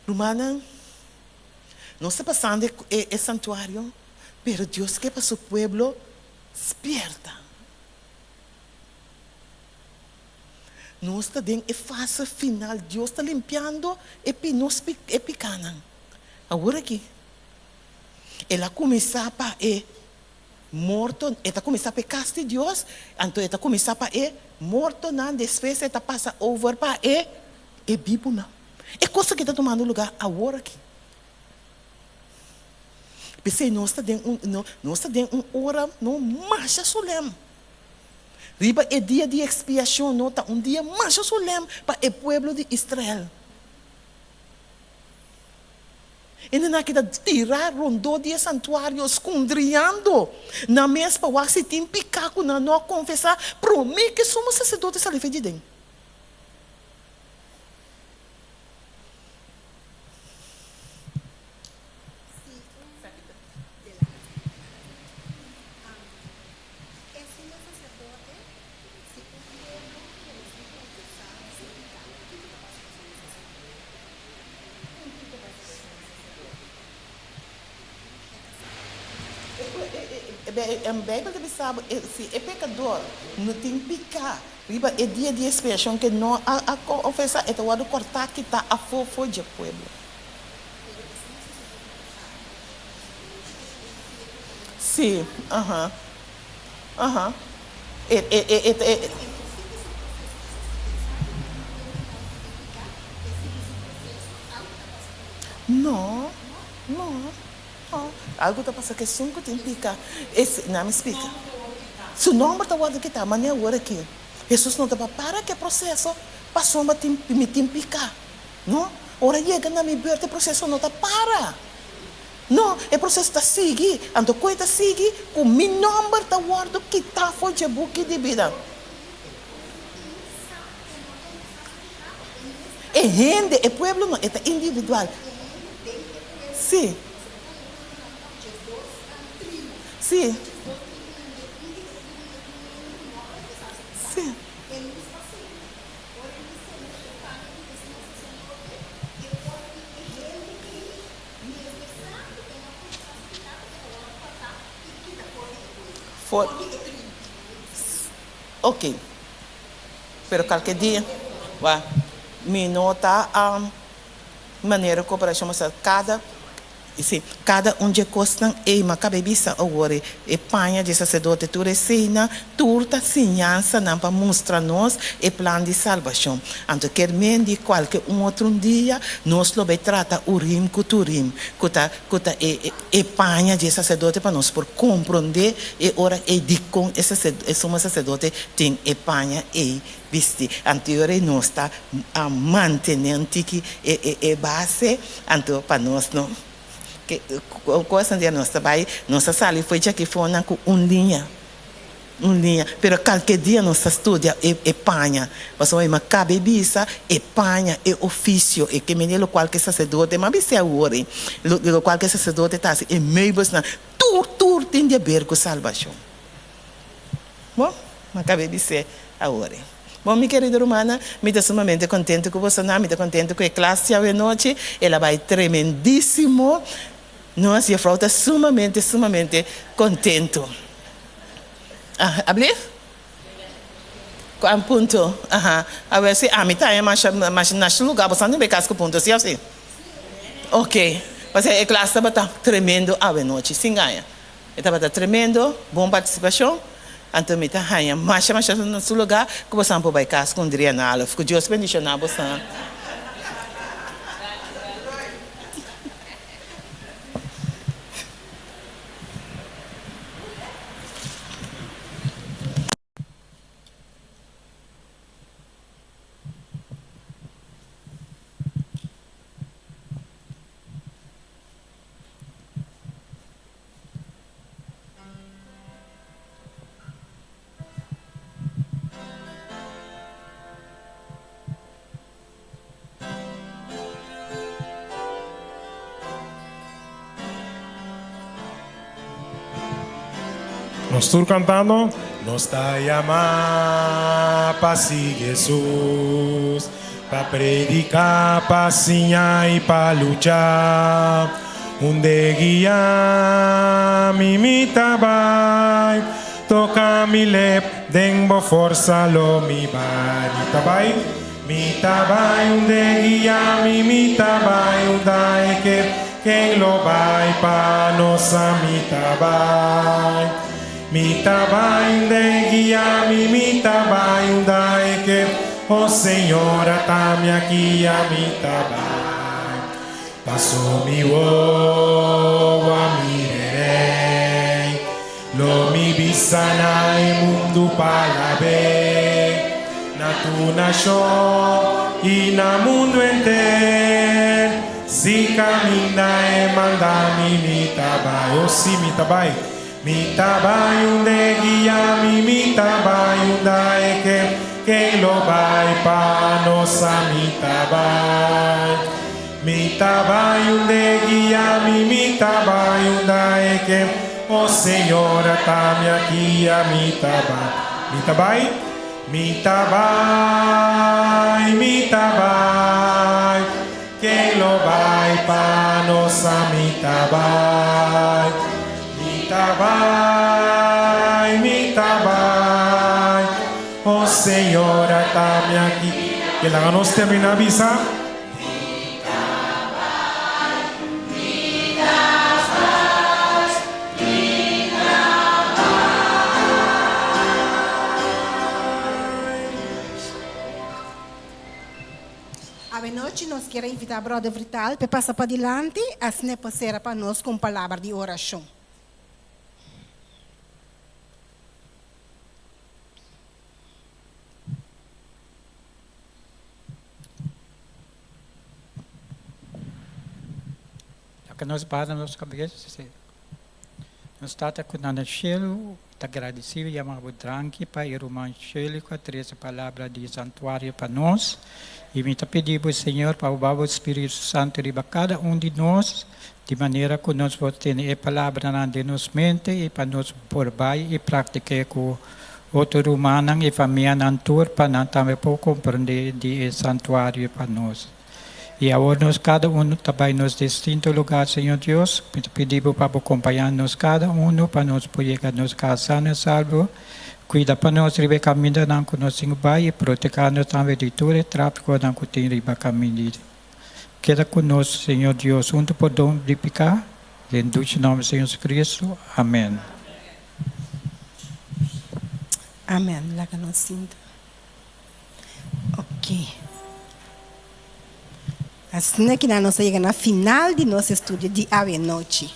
Romana, não está passando o santuário, mas Deus quer para seu povo despierta. Não está dentro da fase final, Deus está limpando e nós picando. Agora aqui, ela começa para morto, ela começa a pecar de Deus, então ela começa para morto, não, depois ela passa over para vivo não. É coisa que está tomando lugar agora aqui. Pensei, nós está dentro uma hora, não marcha solene. Riba é dia de expiação, não está um dia marcha solene para o povo de Israel. E não quer tirar rondô de santuário escondriando. Na mesma hora, se tem picaco, não confessar, promete que somos sacerdotes ali de dentro. Bíblia de sabe, se é pecador, não tem que picar. Riba, é dia de expiação que não a ofensa é o cortar que está a fofo de pueblo. Sim, Não. Algo está passando que sunco tem pica. Esse, não me explica. Se o nome está o que está, mas nem agora aqui. Jesus não está para que processo, passou me tem pica. Não? Ora chega na minha beira, o processo não está para. Não, o processo está seguir. Então, coisa seguir, o meu nome está o que está foi de book de vida. É gente, é pueblo, não, é individual. Sim. Sim. Sim. For... Ok. Pero qualquer dia, vai. Me nota a maneira que cooperação cada de costa e uma cabeça agora e panha de sacerdote tu resina turta sinhança não para mostrar nós e plano de salvação. Então quer de qualquer outro dia nós lo vai tratar o rim com o rim e panha de sacerdote para nós por compreender e ora e de com esse sacerdote tem e panha e visti anteriore nós está a manter que e base então para nós não que coisa de nossa pai nossa sala foi já que foi com linha pero qualquer dia nossa estudia e panha mas uma cabeça e panha e ofício e que menino qualquer sacerdote mas se agora lo qualquer sacerdote tá e meio na tur tem de ver com salvação bom uma cabeça agora. Bom, minha querida Romana, me estou sumamente contente com você, me estou contente com a classe hoje noite, ela vai tremendíssimo. Nós, e a Frau está sumamente contente. Abrir? Qual ponto? A ver se a mitad é mais nesse lugar, você não vê casco ponto, sim ou sim? Ok. Mas a classe está tremendo hoje noite, sim ganha. Está tremendo, boa participação. Então, me está ganha, mas nesse lugar, que você não pode casco com Adriana Alf, que Deus bendiga na você. Nós estamos cantando. Nos está llamando para seguir Jesus, para predicar, para ensinar e para lutar. Onde guia mi tabai, toca mi lep, dengo força lo mi bai. Mi tabai, onde guia mi tabai, onde que lo vai para nossa mi tabai. Mi tabai de guia mi tabai undai que o Senhor atame aqui a mi tabai. Passou mi uo a mirei lo mi bisana e mundo para ver na tu nação e na mundo inteiro si caminha e manda mi tabai o si mi tabai. Mi tabai unde guia mi tabai undai que lo vai pa nossa mi tabai. Mi tabai unde guia mi tabai undai que o Senhor atame aqui a mi tabai. Mi tabai, mi tabai, mi tabai, que lo vai pa nossa mi tabai. Tabai. Senhora, está-me aqui. E lá nós terminamos a missa. A noite nós queremos invitar o Brother Vital para passar para diante, assim será para nós com palavra de oração. Que nós baixamos nossa cabeça, nós estamos com o cielo, agradecido e amamos tranqui para ir ao cielo com a três palavras de santuário para nós. E me pedimos, Senhor, para o Espírito Santo riba cada de nós, de maneira que nós possamos ter a palavra na nossa mente e para nós por baixo e praticar com outro humano e família na tour para nós também compreender de santuário para nós. E agora nós, cada também nos distinto lugar, Senhor Deus, pedimos para acompanhar-nos cada para nós poder chegar nos casa e salvo. Cuida para nós, riba caminho não que nós vai e proteger-nos também de tudo e tráfico não que tem riba caminho. Queda conosco, Senhor Deus, junto por dom de picar, em nome de Jesus Cristo. Amém. Amém. Lá que nós sinta. Ok. Assim que nós chegamos no final de nosso estudo de Ave Noite.